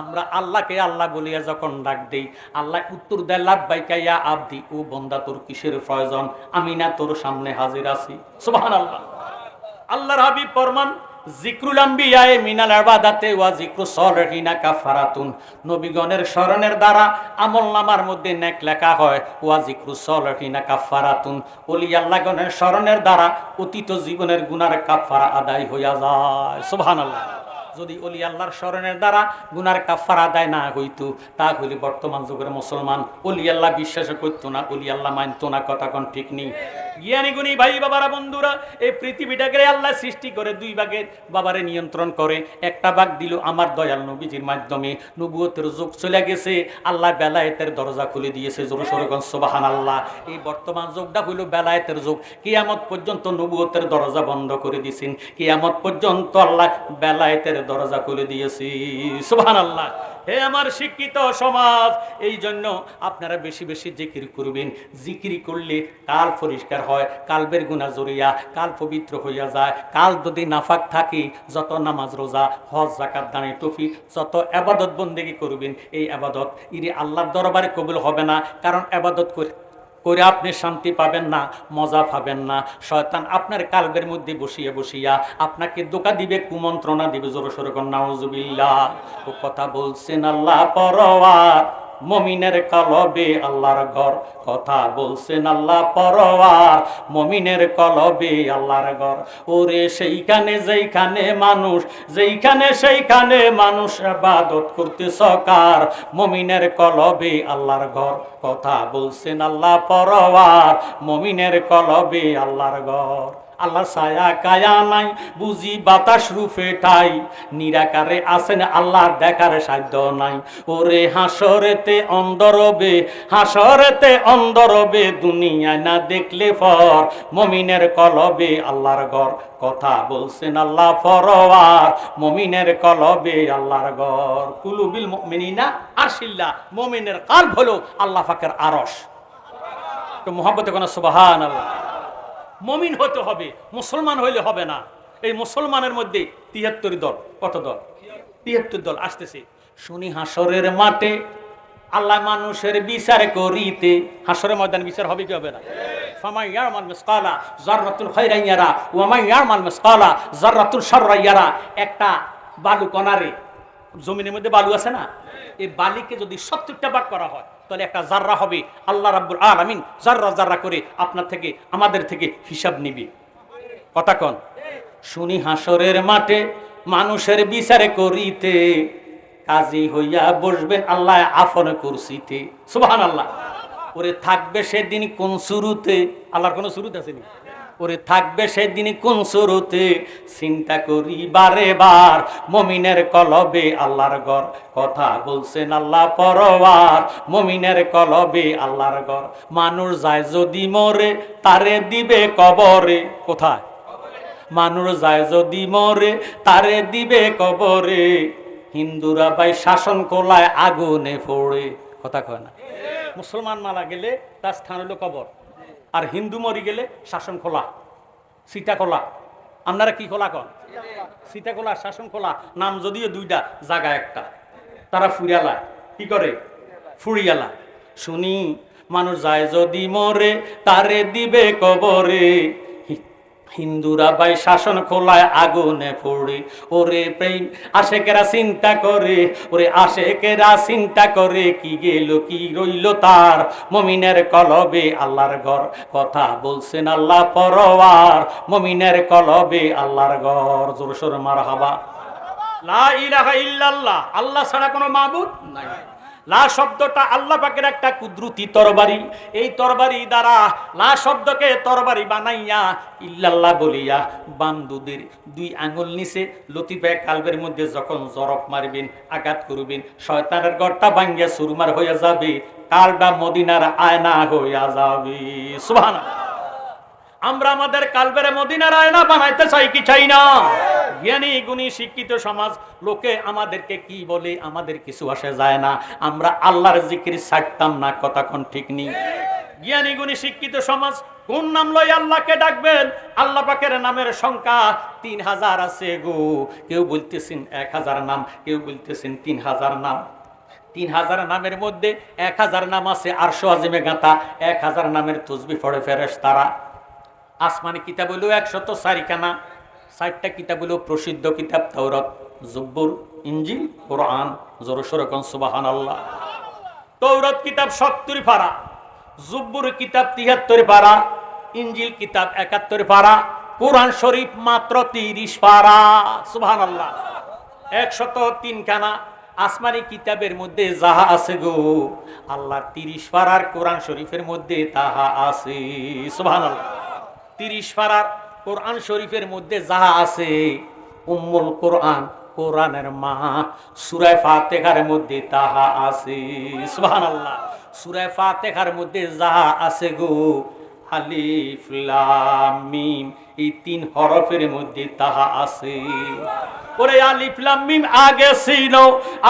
S1: আমরা আল্লাহকে আল্লাহ বলিয়া যখন ডাক দেই, আল্লাহ উত্তর দেয় লাব্বাইকা ইয়া আবদি, ও বান্দা তোর কিসের প্রয়োজন? আমি না তোর সামনে হাজির আছি। সুবহানাল্লাহ। আল্লাহর হাবিব ফরমান, জিক্রুল আম্বিয়ায়ে মিনাল ইবাদাতে ওয়া জিক্রুস সালিহিনা কাফারাতুন। নবীগণের স্মরণের দ্বারা আমলনামার মধ্যে নেক লেখা হয়। ওয়া জিক্রুস সালিহিনা কাফারাতুন, ওলি আল্লাহগণের স্মরণের দ্বারা অতীত জীবনের গুনার কাফারা আদায় হইয়া যায়। সুবহানাল্লাহ। যদি অলি আল্লাহর স্মরণের দ্বারা গুনার কাফারা আদায় না হইতো, তা হইলে বর্তমান যুগের মুসলমান অলি আল্লাহ বিশ্বাস করতো না, অলি আল্লাহ মানতো না। কথা কোন ঠিক নেই? জ্ঞানী গুণী ভাই বাবারা বন্ধুরা, এই পৃথিবীটাকে আল্লাহ সৃষ্টি করে দুই ভাগের বাবারে নিয়ন্ত্রণ করে। একটা ভাগ দিল আমার দয়াল নবীজির মাধ্যমে। নবুয়তের যুগ চলে গেছে, আল্লাহ বেলায়েতের দরজা খুলে দিয়েছে। জোরে সোরে কোন সুবহানাল্লাহ। এই বর্তমান যুগটা হইল বেলায়েতের যুগ। কিয়ামত পর্যন্ত নবুয়তের দরজা বন্ধ করে দিয়েছেন। কিয়ামত পর্যন্ত আল্লাহ বেলায়েতের দরজা খুলে দিয়েছি। সুবহানাল্লাহ। হে আমার শিক্ষিত সমাজ, এই জন্য আপনারা বেশি বেশি জিকির করবেন। জিকির করলে কাল পরিষ্কার হয়, কালবের গুনাহ জড়িয়া কাল পবিত্র হইয়া যায়। কাল যদি নাফাক থাকে, যত নামাজ রোজা হজ যাকাত দান টুফি যত ইবাদত বন্দেগী করবেন, এই ইবাদত ইরে আল্লাহর দরবারে কবুল হবে না। কারণ ইবাদত করে আপনি শান্তি পাবেন না, মজা পাবেন না। শয়তান আপনার কালবের মধ্যে বসিয়া বসিয়া আপনাকে ধোঁকা দিবে, কুমন্ত্রণা দিবে। জোরে সোরে কোন নাউজুবিল্লাহ। ও কথা বলছেন আল্লাহ পরওয়ার, মুমিনের কলবে আল্লাহর ঘর। কথা বলছেন আল্লাহ পরওয়ার, মুমিনের কলবে আল্লাহর ঘর। ওরে সেইখানে যেইখানে মানুষ, যেইখানে সেইখানে মানুষ ইবাদত করতেছ কার? মুমিনের কলবে আল্লাহর ঘর। কথা বলছেন আল্লাহ পরওয়ার, মুমিনের কলবে আল্লাহর ঘর। আল্লাহ ছায়া কায়া নাই, বুঝি বাতাস রূপে ঠাই, নিরাকারে আছেন আল্লাহ দেখার সাধ্য নাই। ওরে হাসরেতে অন্দরবে, হাসরেতে অন্দরবে, দুনিয়ায় না দেখলে পর, মুমিনের কলবে আল্লাহর ঘর, কথা বলছেন আল্লাহ পরওয়ার, মুমিনের কলবে আল্লাহর ঘর। কুলুবিল মুমিনিনা আরশিল্লাহ, মুমিনের কালব হলো আল্লাহ পাকের আরশ। তো মুহাব্বতে কোন সুবহানাল্লাহ। মুমিন হতে হবে, মুসলমান হইলে হবে না। এই মুসলমানের মধ্যে ৭৩ দল। কত দল? ৭৩ দল আসতেছে। শুনি হাসরের মাঠে আল্লাহ মানুষের বিচার করিতে। হাসরের ময়দান বিচার হবে কি হবে না? ফামান ইয়ামাল মিসকালা যাররাতুল খায়রান ইয়ারা ওয়া মান ইয়ামাল মিসকালা যাররাতুল শাররান ইয়ারা। একটা বালু কণারে, জমিনের মধ্যে বালু আছে না, এই বালিকে যদি ৭০টা ভাগ করা হয় তাহলে একটা জাররা হবে। আল্লাহ রাব্বুল আলামিন জাররা জাররা করে আপনার থেকে আমাদের থেকে হিসাব নিবে। কথা কন। শুনি হাসরের মাঠে মানুষের বিচার করিতে, কাজী হইয়া বসবেন আল্লাহ আফন কুরসিতে। সুবহানাল্লাহ। ওরে থাকবে সেদিন কোন শুরুতে? আল্লাহর কোন শুরুতে আছে নি? ওরে থাকবে সেদিন কোন শুরুতে? চিন্তা করি বারে বার, মুমিনের কলবে আল্লাহর ঘর, কথা বলছেন আল্লাহ পরওয়ার, মুমিনের কলবে আল্লাহর ঘর। মানুষ যায় যদি মরে, তারে দিবে কবরে। কোথায়? মানুষ যায় যদি মরে, তারে দিবে কবরে। হিন্দুরা ভাই শাসন কোলায় আগুনে পড়ে। কথা কয় না? মুসলমান মারা গেলে তার স্থান হলো কবর, আর হিন্দু মরি গেলে শাসন খোলা, সীতা খোলা। আপনারা কি খোলা কন? সীতা খোলা, শাসন খোলা। নাম যদিও দুইটা, জায়গা একটা। তারা ফুরিয়ালা। কি করে? ফুরিয়ালা। শুনি মানুষ যায় যদি মরে, তারে দিবে কবরে। হিন্দুরা ভাই শাসন খোলায় আগুনে পড়ে। ওরে প্রেম আশেকেরা চিন্তা করে, ওরে আশেকেরা চিন্তা করে, কি গেল কি রইল তার, মুমিনের কলবে আল্লাহর ঘর, কথা বলছেন আল্লাহ পরওয়ার, মুমিনের কলবে আল্লাহর ঘর। জোরে সোরে মারহাবা। লা ইলাহা ইল্লাল্লাহ, আল্লাহ ছাড়া কোনো মাবুদ নাই। লা শব্দটা আল্লাহ পাকের একটা কুদরতি তরবারি। এই তরবারি দ্বারা লা শব্দকে তরবারি বানাইয়া ইল্লাল্লাহ বলিয়া বান্দুদের 2 আঙ্গুল নিচে লতিফায়ে কালবের মধ্যে যখন জরফ মারবেন, আঘাত করবেন, শয়তানের গড়টা ভাঙ্গিয়া সুরমার হইয়া যাবে, কালবা মদিনার আয়না হইয়া যাবে। সুবহানাল্লাহ। আমরা আমাদের কালবের মদিনার আয়না বানাইতে চাই কি চাই না? জ্ঞানী গুণী শিক্ষিত সমাজ, লোকে আমাদেরকে কি বলে আমাদের কিছু আসে যায় না। আমরা আল্লাহর জিকির ছাড়তাম না। কথা কোন ঠিক নেই? জ্ঞানী গুণী শিক্ষিত সমাজ কোন নাম লই আল্লাহকে ডাকবেন? আল্লাহ পাকের নামের সংখ্যা 3000 আছে গো। কেউ বলতেছেন 1000 নাম, কেউ বলতেছেন 3000 নাম। 3000 নামের মধ্যে 1000 নাম আছে আরশ আজিমে গাঁথা। 1000 নামের তসবিহ পড়ে ফেরেশতারা। আসমানি কিতাব হলো 104 খানা। 60টা কিতাব হলো প্রসিদ্ধ কিতাব, তাওরাত, জব্বুর, ইনজিল, কোরআন। জোরে সোরে কোন সুবহানাল্লাহ। তাওরাত কিতাব 70 পারা, জব্বুর কিতাব 73 পারা, ইনজিল কিতাব 71 পারা, কোরআন শরীফ মাত্র 30 পারা। সুবহানাল্লাহ। 103 খানা। আসমানি কিতাবের মধ্যে যাহা আছে গো, আল্লাহর 30 পারার কোরআন শরীফের মধ্যে তাহা আছে। সুবহানাল্লাহ। 30 পারার কোরআন শরীফের মধ্যে যাহা আছে, উম্মুল কোরআন, কোরআনের মা, সূরা ফাতিহার মধ্যে তাহা আছে। সুবহানাল্লাহ। সূরা ফাতিহার মধ্যে যাহা আছে গো, আলিফ লাম মিম, এই 3 হরফের মধ্যে তাহা আছে। ওরে আলিফ লাম মিম আগে ছিল,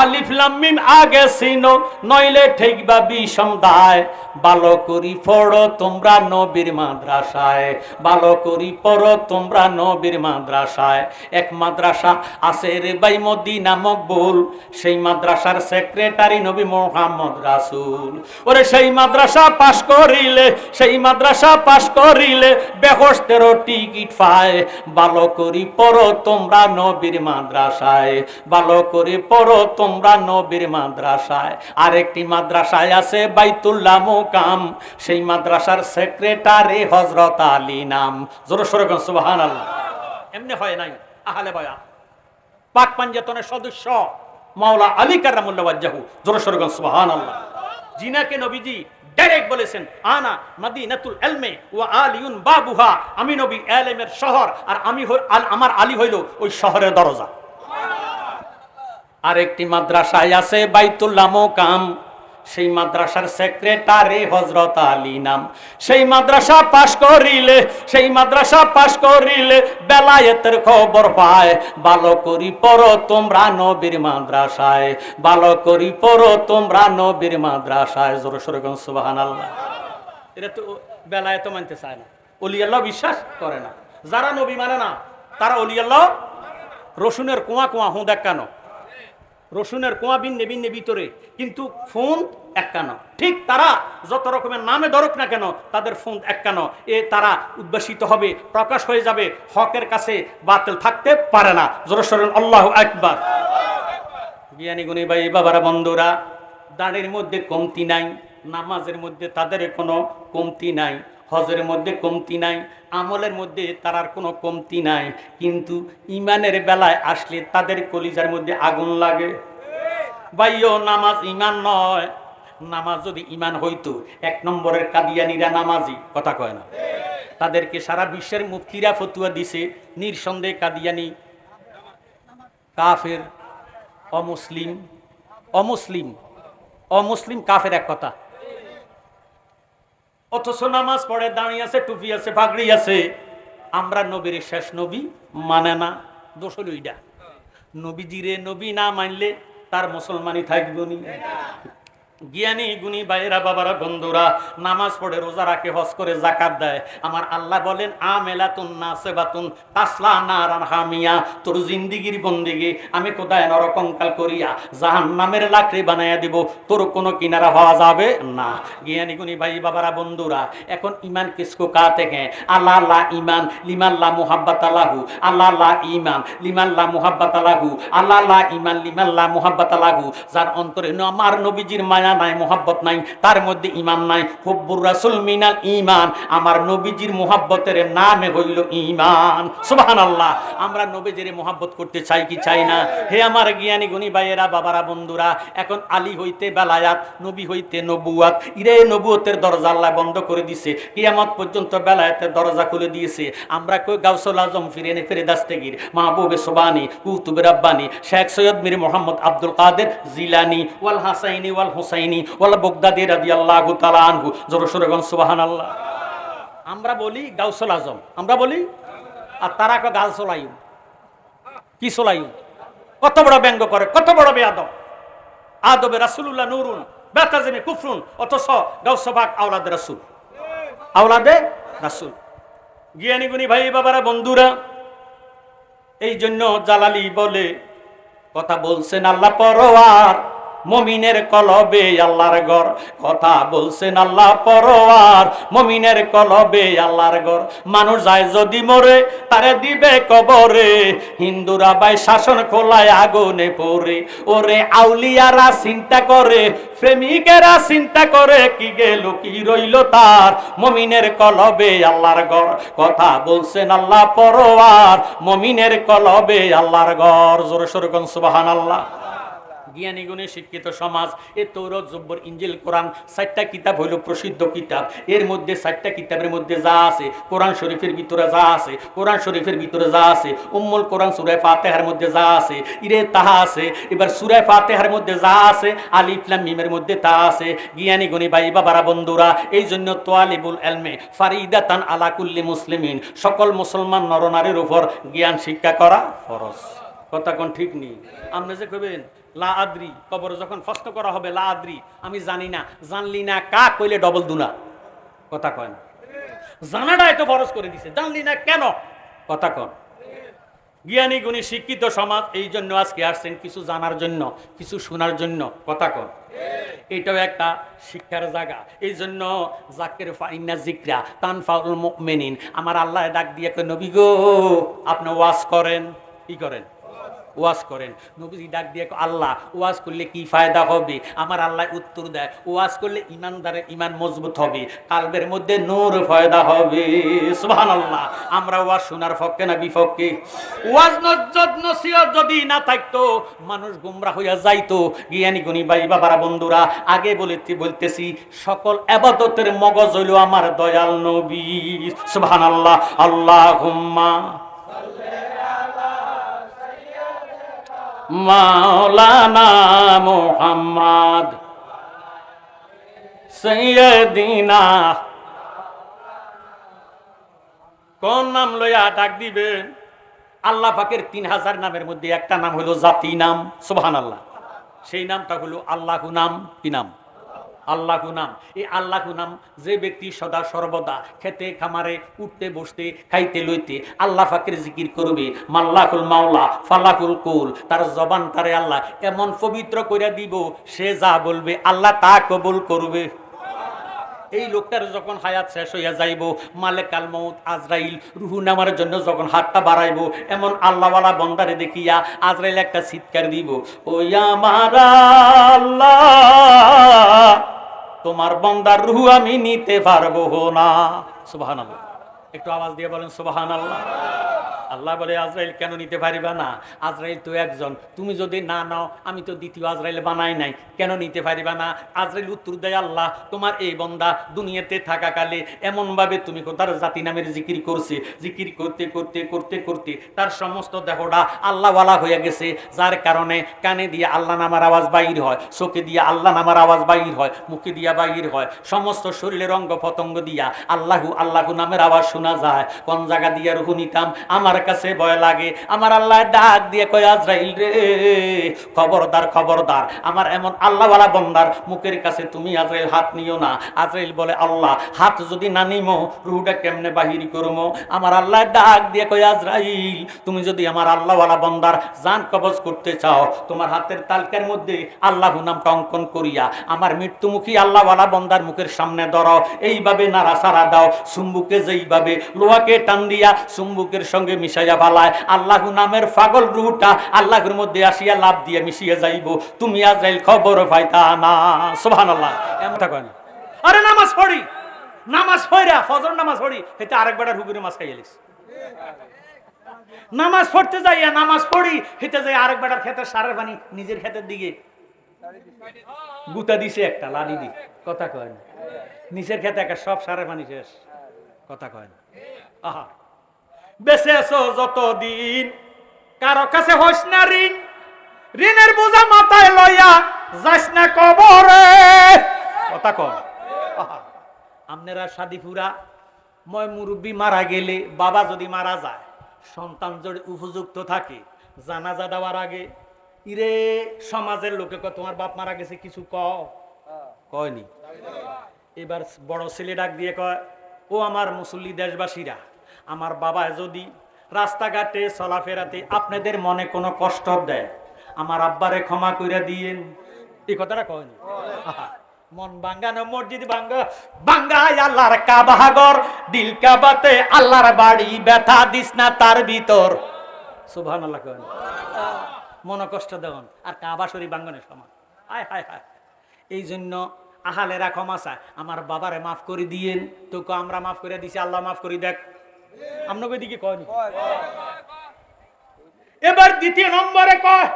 S1: আলিফ লাম মিম আগে ছিল, নইলে ঠেকবা বিষম দায়। ভালো করি পড়ো তোমরা নবীর মাদ্রাসায়, ভালো করি পড়ো তোমরা নবীর মাদ্রাসায়। এক মাদ্রাসা আছে রে ভাই মদিনা মকবুল, সেই মাদ্রাসার সেক্রেটারি নবী মুহাম্মদ রাসূল। ওরে সেই মাদ্রাসা পাশ করিলে, সেই মাদ্রাসা পাশ করিলে বেহেশতের টিকিট পায়। ভালো করি পড়ো তোমরা নবীর মাদ্রাসায়, ভালো করে পড়ো তোমরা নবীর মাদ্রাসায়। আরেকটি মাদ্রাসায় আছে বাইতুল্লাহ মুকাম, সেই মাদ্রাসার সেক্রেটারি হযরত আলী নাম। জোরে সোরে কোন সুবহানাল্লাহ। এমনি হয় নাই আহলে বায়াত, পাক পাঞ্জাতনের সদস্য মাওলা আলী কাররামুল্লাহ ওয়াজহু। জোরে সোরে কোন সুবহানাল্লাহ। জিনাকে নবীজি ডাইরেক্ট বলেছেন আনা মাদিনাতুল ইলমি ওয়া আলিউন বাবুহা, আমি নবী ইলমের শহর, আর আমার আলী হইল ওই শহরের দরজা। আরেকটি মাদ্রাসায় আছে বাইতুল্লাহ মুকাম, সেই মাদ্রাসার সেক্রেটারি হযরত আলী নাম। সেই মাদ্রাসা পাশ করিলে বেলায়েতের খবর পায়। ভালো করি পড়ো তোমরা নবীর মাদ্রাসায়, ভালো করি পড়ো তোমরা নবীর মাদ্রাসায়। জোরে সোরে কোন সুবহানাল্লাহ। এটা তো বেলায়েত মানতে চায় না, ওলি আল্লাহ বিশ্বাস করে না। যারা নবী মানে না তারা ওলি আল্লাহ। রসুনের কুয়া কুয়া হুঁ দেখানো, রসুনের কুয়া ভিন্নে ভিন্নে ভিতরে, কিন্তু ফোন একখানো। ঠিক তারা যত রকমের নামে ধরুক না কেন, তাদের ফোন একখানো। তারা উদ্ভাসিত হবে, প্রকাশ হয়ে যাবে, হকের কাছে বাতিল থাকতে পারে না। জোরে সোরে আল্লাহু আকবার। জ্ঞানী গুণী ভাই বাবারা বন্ধুরা, দাঁড়ের মধ্যে কমতি নাই, নামাজের মধ্যে তাদের কোনো কমতি নাই, হজের মধ্যে কমতি নাই, আমলের মধ্যে তার কোনো কমতি নাই, কিন্তু ইমানের বেলায় আসলে তাদের কলিজার মধ্যে আগুন লাগে। ভাইও নামাজ ইমান নয়। নামাজ যদি ইমান হইতো, 1 নম্বরের কাদিয়ানীরা নামাজি, কথা কয় না? তাদেরকে সারা বিশ্বের মুফতিরা ফতুয়া দিছে, নিঃসন্দেহে কাদিয়ানী কাফের, অমুসলিম। অমুসলিম অমুসলিম কাফের এক কথা, অথচ নামাজ পড়ে, দাঁড়িয়ে আছে, টুপি আছে, পাগড়ি আছে। আমরা নবীর শেষ নবী মানে না। দোষ হলো এইটা, নবীজিরে নবী না মানলে তার মুসলমানই থাকবে নি। জ্ঞানী গুণী ভাইয়েরা বাবারা বন্ধুরা, নামাজ পড়ে, রোজা রাখে, হজ করে, যাকাত দেয়। আমার আল্লাহ বলেন আমেলাতুন নাসিবাতুন তাসলা নারান হামিয়া, তোর জিন্দিগির বন্দিগি আমি খোদায় নরকঙ্কাল করিয়া জাহান্নামের লাকড়ি বানাইয়া দিব, তোর কোনো কিনারা হওয়া যাবে না। জ্ঞানী গুণী ভাই বাবারা বন্ধুরা, এখন ইমান কিসকো কাতে হ্যাঁ? আল্লাহ লা ইমান লিমান লা মুহাব্বাত আলাহু, আল্লাহ লা ইমান লিমান লা মুহাব্বাত আলাহু, আল্লাহ লা ইমান লিমান লা মুহাব্বাত আলাহু। যার অন্তরে আমার নবীজির মায়া নাই, মোহাব্বত নাই, তার মধ্যে ইমান নাই। হুব্বুর রাসূল মিনাল ঈমান, আমার নবীজির মোহাব্বতের নামে হইল ঈমান। সুবহানাল্লাহ। আমরা নবীজির মোহাব্বত করতে চাই কি চাই না? হে আমার জ্ঞানী গুণী ভাইয়েরা বাবারা বন্ধুরা, এখন আলী হইতে বেলায়াত, নবী হইতে নবুয়াত। ইরে নবুয়তের দরজা আল্লাহ বন্ধ করে দিয়েছে, কিয়ামত পর্যন্ত বেলায়াতের দরজা খুলে দিয়েছে। আমরা কই গাউসুল আজম ফিরে দাস্তেগীর, মাহবুবে সুবহানী, কুতুবে রাব্বানী, শেখ সৈয়দ মীর মোহাম্মদ আব্দুল কাদের জিলানী, ওয়াল হাসাইনি ওয়াল হুসাইনি ওয়াল বগদাদি রাদিয়াল্লাহু তাআলা আনহু। জোরে সোরে বলুন সুবহানাল্লাহ। আমরা বলি গাউসুল আজম, আমরা বলি, আর তারা কয় গাল চলাইউ। কি চলাইউ? কত বড় ব্যঙ্গ করে, কত বড় বেয়াদব। আদবে রাসূলুল্লাহ নূরুন বাতাজিমে কুফরুন, অথচ গাউস পাক আওলাদে রাসূল, আওলাদে রাসূল। জ্ঞানী গুণী ভাই বাবারা বন্ধুরা, এই জন্য জালালি বলে, কথা বলছেন আল্লাহ পরওয়ার, মুমিনের কলবে আল্লাহর ঘর। কথা বলছেন আল্লাহ পরওয়ার, মুমিনের কলবে আল্লাহর ঘর। মানুষ যায় যদি মরে, তারে দিবে কবরে, হিন্দুরা ভাই শাসন খোলায় আগুনে পড়ে। ওরে আউলিয়ারা চিন্তা করে, প্রেমিকেরা চিন্তা করে, কি গেল কি রইল তার, মুমিনের কলবে আল্লাহর ঘর। কথা বলছেন আল্লাহ পরওয়ার, মুমিনের কলবে আল্লাহর ঘর। জোরে সোরে কোন সুবহানাল্লাহ। জ্ঞানী গুণী শিক্ষিত সমাজ, এ তৌরাত, জব্বর, ইনজিল, কোরআন 4টা কিতাব হইল প্রসিদ্ধ কিতাব। এর মধ্যে 4টা কিতাবের মধ্যে যা আছে, কোরআন শরীফের ভিতরে যা আছে, কোরআন শরীফের ভিতরে যা আছে, উম্মুল কোরআন সূরা ফাতিহার মধ্যে যা আছে, ইরে তাহা আছে। এবার সূরা ফাতিহার মধ্যে যা আছে, আলিফ লাম মিমের মধ্যে তা আছে। জ্ঞানী গুণী ভাই বাবারা বন্ধুরা, এই জন্য তালিবুল ইলমে ফারিদাতান আলা কুল্লি মুসলিমিন, সকল মুসলমান নরনারীর উপর জ্ঞান শিক্ষা করা ফরজ। কথা কোন ঠিক নেই? আপনি যে কইবেন লা আদ্রি, কবরে যখন প্রশ্ন করা হবে লা আদ্রি, আমি জানি না, জানলি না কা কইলে ডবল দুনা। কথা কয় না? জানাটা এত ফরজ করে দিছে, জানলি না কেন? কথা কন। জ্ঞানী গুণী শিক্ষিত সমাজ এই জন্য আজকে আসছেন কিছু জানার জন্য, কিছু শোনার জন্য। কথা কন। এটাও একটা শিক্ষার জায়গা। এই জন্য জাকির ফাইন্না জিকরা তানফাউল মুমিনিন, আমার আল্লাহ ডাক দিয়ে কয়, নবী গো আপনি ওয়াজ করেন। কি করেন? ওয়াজ করেন। নবীজি ডাক দিয়ে আল্লাহ ওয়াজ করলে কি ফায়দা হবে? আমার আল্লাহ উত্তর দেয়, ওয়াজ করলে ইমানদারের ইমান মজবুত হবে, কালবের মধ্যে নূর ফায়দা হবে। সুবহানাল্লাহ। আমরা ওয়াজ শোনার পক্ষে না বিপক্ষে? ওয়াজ নসিহত যদি না থাকতো মানুষ গোমরাহ হইয়া যাইতো। জ্ঞানী গুণী ভাই বাবারা বন্ধুরা, আগে বলতেছি সকল ইবাদতের মগজ হইল আমার দয়াল নবী। সুবহানাল্লাহ। আল্লাহুম্মা মাওলানা মুহাম্মদ সাইয়্যিদিনা। কোন নাম লইয়া ডাক দিবেন? আল্লাহ পাকের 3000 নামের মধ্যে একটা নাম হলো জাতি নাম। সুবহানাল্লাহ। সেই নামটা হলো আল্লাহু নাম। কি নাম? আল্লাহু নাম। এই আল্লাহু নাম যে ব্যক্তি সদা সর্বদা খেতে খামারে উঠতে বসতে খাইতে লইতে আল্লাহ পাকের জিকির করবে, মাল্লাকুল মাওলা ফালাকুল কুল, তার জবান তারে আল্লাহ এমন পবিত্র কইরা দিব, সে যা বলবে আল্লাহ তা কবুল করবে। এই লোকটার যখন হায়াত শেষ হইয়া যাইব, মালেকাল মউত আজরাইল রুহু নামার জন্য যখন হাতটা বাড়াইব, এমন আল্লাহওয়ালা বন্দারে দেখিয়া আজরাইল একটা চিৎকার দিব, ওই আমার আল্লাহ, তোমার বন্দার রুহু আমি নিতে পারবো না। সুবহানাল্লাহ। একটু আওয়াজ দিয়ে বলেন সুবহানাল্লাহ। আল্লাহ বলে, আজরাইল কেন নিতে পারিবা না? আজরাইল তো একজন, তুমি যদি না নাও আমি তো দ্বিতীয় আজরাইল বানাই নাই, কেন নিতে পারিবা না? আজরাইল উত্তর দেয়, আল্লাহ তোমার এই বন্দা দুনিয়াতে থাকাকালে এমনভাবে তুমি তার জাতি নামের জিকির করছে, জিকির করতে করতে করতে করতে তার সমস্ত দেহটা আল্লাহওয়ালা হয়ে গেছে, যার কারণে কানে দিয়ে আল্লাহ নামার আওয়াজ বাইর হয়, চোখে দিয়ে আল্লাহ নামার আওয়াজ বাইর হয়, মুখে দিয়া বাইর হয়, সমস্ত শরীরের অঙ্গ পতঙ্গ দিয়া আল্লাহু আল্লাহু নামের আওয়াজ শোনা যায়। কোন জায়গা দিয়া রুহু নিতাম আমার কাছে ভয় লাগে। আমার আল্লাহ ডাক দিয়ে কয়, আজরাইল রে খবরদার খবরদার, আমার এমন আল্লাহওয়ালা বন্দার মুখের কাছে তুমি আজরাইল হাত নিও না। আজরাইল বলে, আল্লাহ হাত যদি না নিমো রুহুটা কেমনে বাহির করবো? আমার আল্লাহ ডাক দিয়ে কয়, আজরাইল তুমি যদি আমার আল্লাহওয়ালা বন্দার জান কবজ করতে চাও, তোমার হাতের তালকার মধ্যে আল্লাহু নামটা অঙ্কন করিয়া আমার মৃত্যুমুখী আল্লাহওয়ালা বন্দার মুখের সামনে ধরো, এইভাবে নাড়াচাড়া দাও, চুম্বুকে যেইভাবে লোহাকে টান দিয়া চুম্বুকের সঙ্গে মিশাইয়া ফালায়, আল্লাহু নামের পাগল রুহটা আল্লাহর মধ্যে আসিয়া লাভ দিয়ে মিশিয়ে যাইব, তুমি আজরাইল খবর পাইতা না। সুবহানাল্লাহ। এমনটা কয় না? আরে নামাজ পড়ি, নামাজ পড়া ফজর নামাজ পড়ি, হেতে আরেকবার হুগুরে মাছ খাইয়া লিস। নামাজ পড়তে যাইয়া নামাজ পড়ি, হেতে যাই আরেকবার ক্ষেতের সারের পানি নিজের ক্ষেতের দিকে গুতা দিছে একটা লাড়ি দি। কথা কয় না? নিচের ক্ষেতে একটা সব সারের পানি শেষ। কথা কয় না? আহা, বেঁচে আছো যতদিন কারো কাছে হইস না ঋণ, ঋণের বোঝা মাথায় লইয়া যাস না কবরে। কথা কয়? আপনারা শাদিপুরা ময় মুরব্বী মারা গেলে, বাবা যদি মারা যায়, সন্তান যদি উপযুক্ত থাকে, জানাজা দেওয়ার আগে ইরে সমাজের লোকে কয় তোমার বাপ মারা গেছে, কিছু কয়নি। এবার বড় ছেলে ডাক দিয়ে কয়, ও আমার মুসল্লি দেশবাসীরা, আমার বাবা যদি রাস্তাঘাটে চলাফেরাতে আপনাদের মনে কোনো কষ্ট দেয়, আমার আব্বারে ক্ষমা কইরা দিয়েন। এই কথাটা কয়নি? মন ভাঙ্গানো মসজিদ ভাঙ্গায় আল্লাহর কাবাঘর, দিল কাবাতে আল্লাহর বাড়ি, ব্যথা দিস না তার ভিতর। সুবহানাল্লাহ কয়নি? মনে কষ্ট দেন আর কাবা শরীফ ভাঙ্গনের সমান। হায় হায় হায়। এই জন্য আহালেরা ক্ষমা চায়, আমার বাবারে মাফ করে দিয়েন। তো আমরা মাফ করে দিছি, আল্লাহ মাফ করে দেখ। আপনাকে দিকে কয়নি? এবার দ্বিতীয় নম্বরে কয়,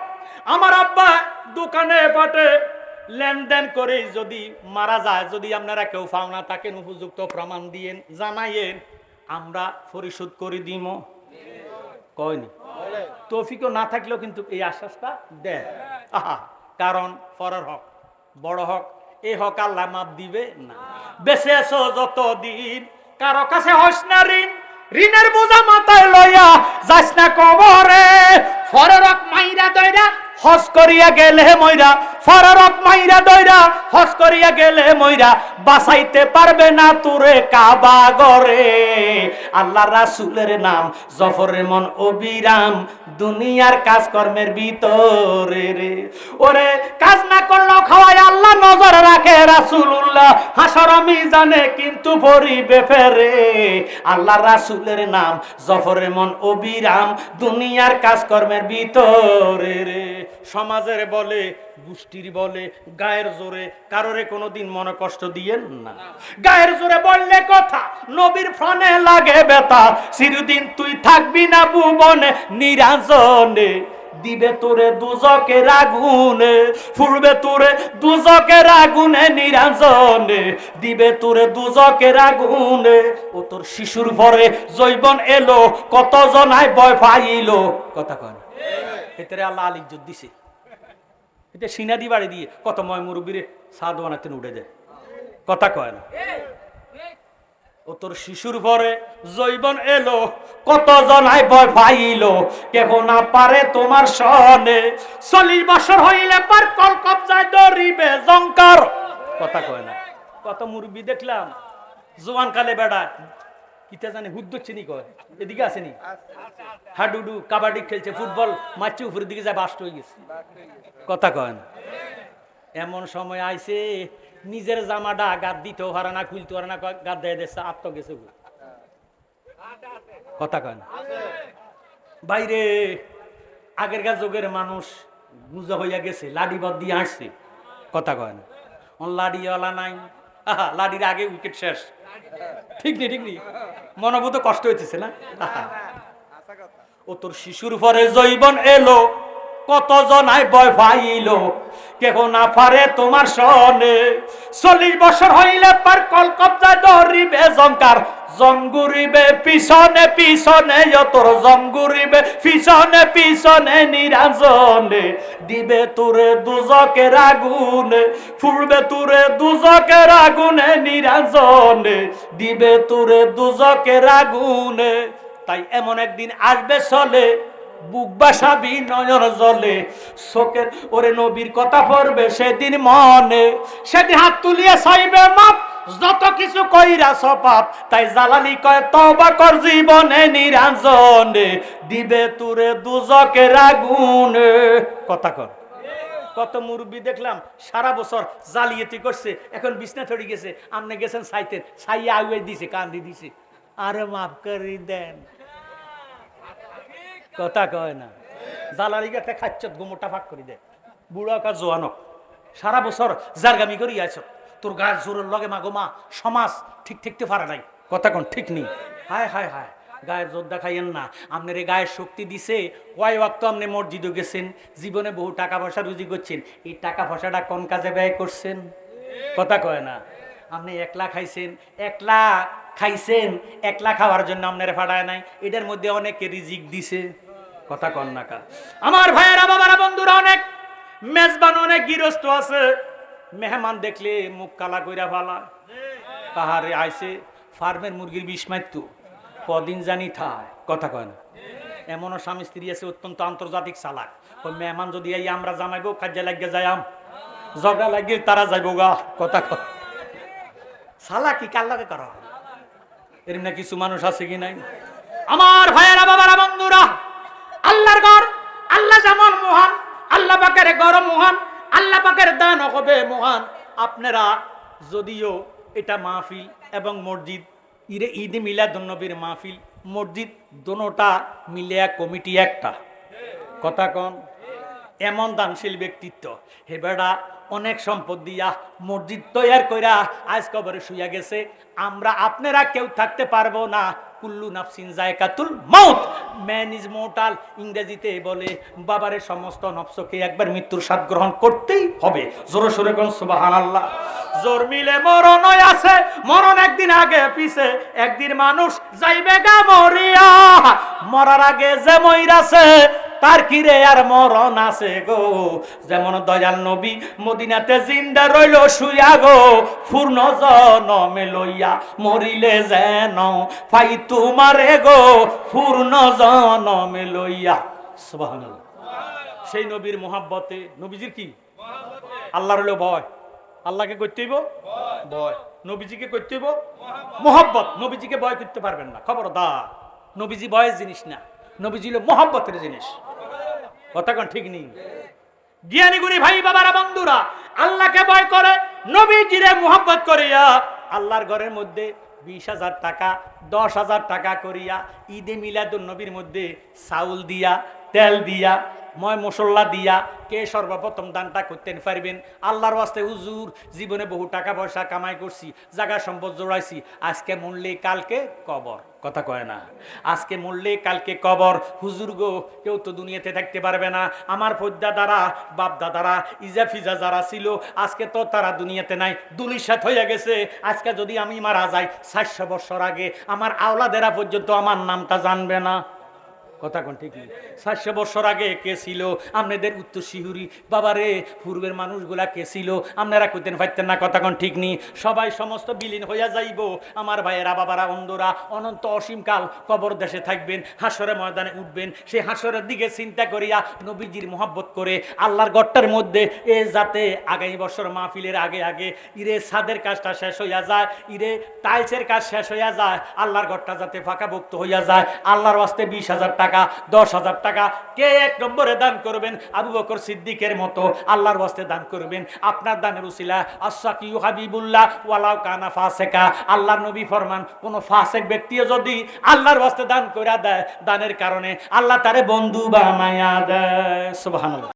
S1: আমার আব্বা দোকানে পাটে লেনদেন করে যদি মারা যায়, যদি আপনারা কেউ পাওনা থাকেন উপযুক্ত প্রমাণ দিয়েন, জানাইয়েন, আমরা পরিশোধ করে দিব। কয়নি? তৌফিকও না থাকলেও কিন্তু এই আশ্বাসটা দেয়। আহা, কারণ পরের হক বড় হক, এই হক আল্লাহ মাফ দিবে না। বেঁচে আছো যতদিন কারো কাছে হইস না ঋণ, ঋণের বোঝা মাথায় লইয়া যাস না কবরে। পরের হক মাইরা দইরা হজ করিয়া গেলে মইরা, ফররক মাইরা দইরা হজ করিয়া গেলে মইরা বাঁচাইতে পারবে না তোরে কাবা ঘরে। আল্লাহর রাসূলের নাম জফরের মন অবিরাম দুনিয়ার কাজকর্মের ভিতরে রে। ওরে কাজ না করলেও খাওয়ায় আল্লাহ নজর রাখে রাসূলুল্লাহ, হাসর মিজানে কিন্তু পরিবে ফেরে। আল্লাহর রাসূলের নাম জফরের মন অবিরাম দুনিয়ার কাজকর্মের ভিতরে রে। সমাজের বলে, গোষ্ঠীর বলে, গায়ের জোরে কারোরে কোনোদিন মনে কষ্ট দিয়েন না। গায়ের জোরে বললে কথা, নবীর ফ্রনে লাগে ব্যথা। চিরদিন তুই থাকবি না ভুবনে নিরাজনে, দিবে তোরে দুজকের আগুনে, ফুলবে তোরে দুজকের আগুনে নিরাজনে, দিবে তোরে দুজকের আগুনে। ও তোর শিশুর ভরে জৈবন এলো, কত জনায় ভয় পাইল। কথা কন, এতে আল্লাহ আলী ইজ্জত দিছে। এটা সিনাদি বাড়ি দিয়ে কত ময় মুরব্বীরে সাদ বানাতে উঠে যায়। কথা কয় না। ও তোর শিশুর পরে জৈবন এলো, কত জনায় ভয় পাইল, কেহ না পারে তোমার সনে। 40 বছর হইলে পার কল কবজায় ধরিবে জঙ্কার। কথা কয় না। কত মুরব্বী দেখলাম জোয়ান কালে বেড়া কিতা জানে হুদ্দ চিনি কয়, এদিকে আসেনি, হাডুডু কাবাডি খেলছে, ফুটবল মারছে, উপরের দিকে যায় বাস্ট হয়ে গেছে। কথা কয় না। এমন সময় আইছে নিজের জামাটা গাদ দিতেও পারে না, খুলতে পারে না, গাদ দিয়ে দিচ্ছে, আত্ম গেছে। কথা কয় না। বাইরে আগেরকার যুগের মানুষ বুঝা হইয়া গেছে, লাডি বাদ দিয়ে আসছে। কথা কয় না। লাডিওয়ালা নাই, লাডির আগে উইকেট শেষ। ঠিক নেই, ঠিক নেই, মনোভূত কষ্ট হইতেছে না। ও তোর শিশুর পরে জৈবন এলো, কত জনায় ভয় পাইল, কেহ না পারে তোমার সনে। 40 বছর হইলে পার কল কবজায় ধরিবে জঙ্কার, জঙ্গুরিবে পিছনে পিছনে, তোর জঙ্গুরিবে পিছনে পিছনে নিরাজনে, দিবে তোরে দুজকের আগুনে, ফুলবে তোরে দুজকের আগুনে নিরাজনে, দিবে তোরে দুজকের আগুনে। তাই এমন একদিন আসবে চলে, বুক বাসাবি নয়ন জলে, চোখের ওরে নবীর কথা পড়বে সেদিন মনে। সেদিন হাত তুলিয়ে চাইবে মাপ, যত কিছু কইরা সপাপ। তাই জালালি কয় তওবা কর জীবনে নিরাজনে, দিবে তোরে দুজকের আগুনে। কথা কর। কত মুরব্বী দেখলাম সারা বছর জালিয়াতি করছে, এখন বিছনা চড়ে গেছে, আপনি গেছেন চাইতেন, চাইয়া আগুয়ে দিছে, কান্দি দিছে, আরে মাফ করে দেন। কথা কয় না। জালালি একটা খাচ্ছত গোমোটা ফাঁক করে দেয়, বুড়া কাজ জোয়ানক সারা বছর জারগামি করি আছ, তোর গায়ের জোরের লগে মাগো মা সমাজ ঠিক ঠিকতে পারে নাই। কথা কোন ঠিক নেই। হায় হায় হায়, গায়ের জোর দেখাইয়েন না। আপনার এই গায়ের শক্তি দিছে, কয় ওয়াক্ত আপনি মসজিদে গেছেন, জীবনে বহু টাকা পয়সা রুজি করছেন, এই টাকা পয়সাটা কোন কাজে ব্যয় করছেন? কথা কয় না। আপনি 1 লাখ খাইছেন, 1 লাখ খাইছেন, 1 লাখ খাওয়ার জন্য আপনার ফাটায় নাই, এটার মধ্যে অনেকে রিজিক দিছে। কথা কন না কা। আমার ভাইয়েরা, বাবারা, বন্ধুরা, অনেক মেজবান, অনেক গৃহস্থ আছে, মেহমান দেখলে মুখ কালা কইরা ফালা। তাহারে আইছে ফার্মের মুরগির বিষ মারতো, কদিন জানি থায়। কথা কয় না। এমনও স্বামী স্ত্রী আছে অত্যন্ত আন্তর্জাতিক চালাক, ওই মেহমান যদি এই আমরা জামাইবো, কাজে লাগিয়ে যাই, ঝগড়া লাগিয়ে তারা যাইব গা। কথা কয় চালাকি কার লাগে করা হয়, এরম না কিছু মানুষ আছে কি নাই? আমার ভাইয়েরা, বাবারা, বন্ধুরা, আল্লাহর ঘর, আল্লাহ যেমন মহান, আল্লাহ পাকের ঘর মহান, আল্লাহ পাকের দান হবে মহান। আপনারা যদিও এটা মাহফিল এবং মসজিদ, ঈদ মিলাদুন্নবীর মাহফিল, মসজিদ দোনোটা মিলে এক কমিটি একটা। কথা কন। এমন দানশীল ব্যক্তিত্ব, হে বেড়া অনেক সম্পদ দিয়া মসজিদ তৈয়ার কইরা আজ কবরে শুইয়া গেছে। আমরা আপনারা কেউ থাকতে পারবো না। কুল্লু নাফসিন যায়কাতুল মাউত, ম্যান ইজ মোর্টাল। ইংরেজিতে বলে বাবারে সমস্ত নফসকে একবার মৃত্যুর স্বাদ গ্রহণ করতেই হবে। জোরে সোরে কোন সুবহানাল্লাহ। জোর মিলে মরণ আছে, মরণ একদিন আগে পিছে, একদিন মানুষ যাইবে গা মরিয়া। মরার আগে যে মইরাছে তার কিরে আর মরণ আছে গো। যেমন দয়াল নবী মদিনাতে জিন্দা রইল শুইয়া গো, পূর্ণ জনমে লইয়া মরিলে যেন পাই তোমারে গো, পূর্ণ জনমে লইয়া। সুবহানাল্লাহ। সেই নবীর মোহাব্বতে, নবীজির কি আল্লাহর হলো ভয়। আল্লাহকে করতে হইব ভয়, নবীজিকে করতে হইব মোহাব্বত। নবীজিকে ভয় করতে পারবেন না, খবরদার। নবীজি ভয়ের জিনিস না, নবীজি হলো মোহাব্বতের জিনিস। কথা কোন ঠিক নেই? জ্ঞানী গুণী ভাই বাবারা বন্ধুরা, আল্লাহকে ভয় করে, নবীজিরে মোহাব্বত করিয়া আল্লাহর ঘরের মধ্যে 20,000 টাকা 10,000 টাকা করিয়া ঈদে মিলাদুন নবীর মধ্যে চাউল দিয়া, তেল দিয়া, ময় মশলা দিয়া কে সর্বপ্রথম দানটা করতে পারবেন? আল্লাহর ওয়াস্তে হুজুর জীবনে বহু টাকা পয়সা কামাই করছি, জায়গা সম্পদ জোড়াইছি, আজকে মরলে কালকে কবর। কথা কয় না? আজকে মরলে কালকে কবর। হুজুর গো, কেউ তো দুনিয়াতে থাকতে পারবে না। আমার পদ্দাদারা বাপ দাদারা ইজা ফিজা যারা ছিল, আজকে তো তারা দুনিয়াতে নাই, দুলিশাত হয়ে গেছে। আজকে যদি আমি মারা যাই 400 বছর আগে আমার আওলাদেরা পর্যন্ত আমার নামটা জানবে না। কথা কোন ঠিক নেই? 400 বছর আগে কে ছিল আপনাদের উত্তর শিহুরি? বাবারে, পূর্বের মানুষগুলা কে ছিল আপনারা কইতেন পাইতেন না। কথা কোন ঠিক নেই? সবাই সমস্ত বিলীন হইয়া যাইব। আমার ভাইয়েরা বাবারা অন্ধরা অনন্ত অসীমকাল কবর দেশে থাকবেন, হাসরে ময়দানে উঠবেন। সেই হাসরের দিকে চিন্তা করিয়া নবীজির মোহাব্বত করে আল্লাহর গড়টার মধ্যে এ যাতে আগামী বছর মাহফিলের আগে আগে ইরে ছাদের কাজটা শেষ হইয়া যায়, ইরে টাইলসের কাজ শেষ হইয়া যায়, আল্লাহর গড়টা যাতে ফাঁকাভুক্ত হইয়া যায়। আল্লাহর ওয়াস্তে 20,000 টাকা 10,000 টাকা কে এক নম্বরে দান করবেন? আবু বকর সিদ্দিকের মতো আল্লাহর ওয়াস্তে দান করবেন। আপনার দানের উসিলা আশাকিউ হাবিবুল্লাহ ওয়ালাউ কানা ফাসিকা। আল্লাহর নবী ফরমান, কোন ফাসিক ব্যক্তিও যদি আল্লাহর ওয়াস্তে দান কইরা দেয়, দানের কারণে আল্লাহ তারে বন্ধু বানায়া দেয়। সুবহানাল্লাহ।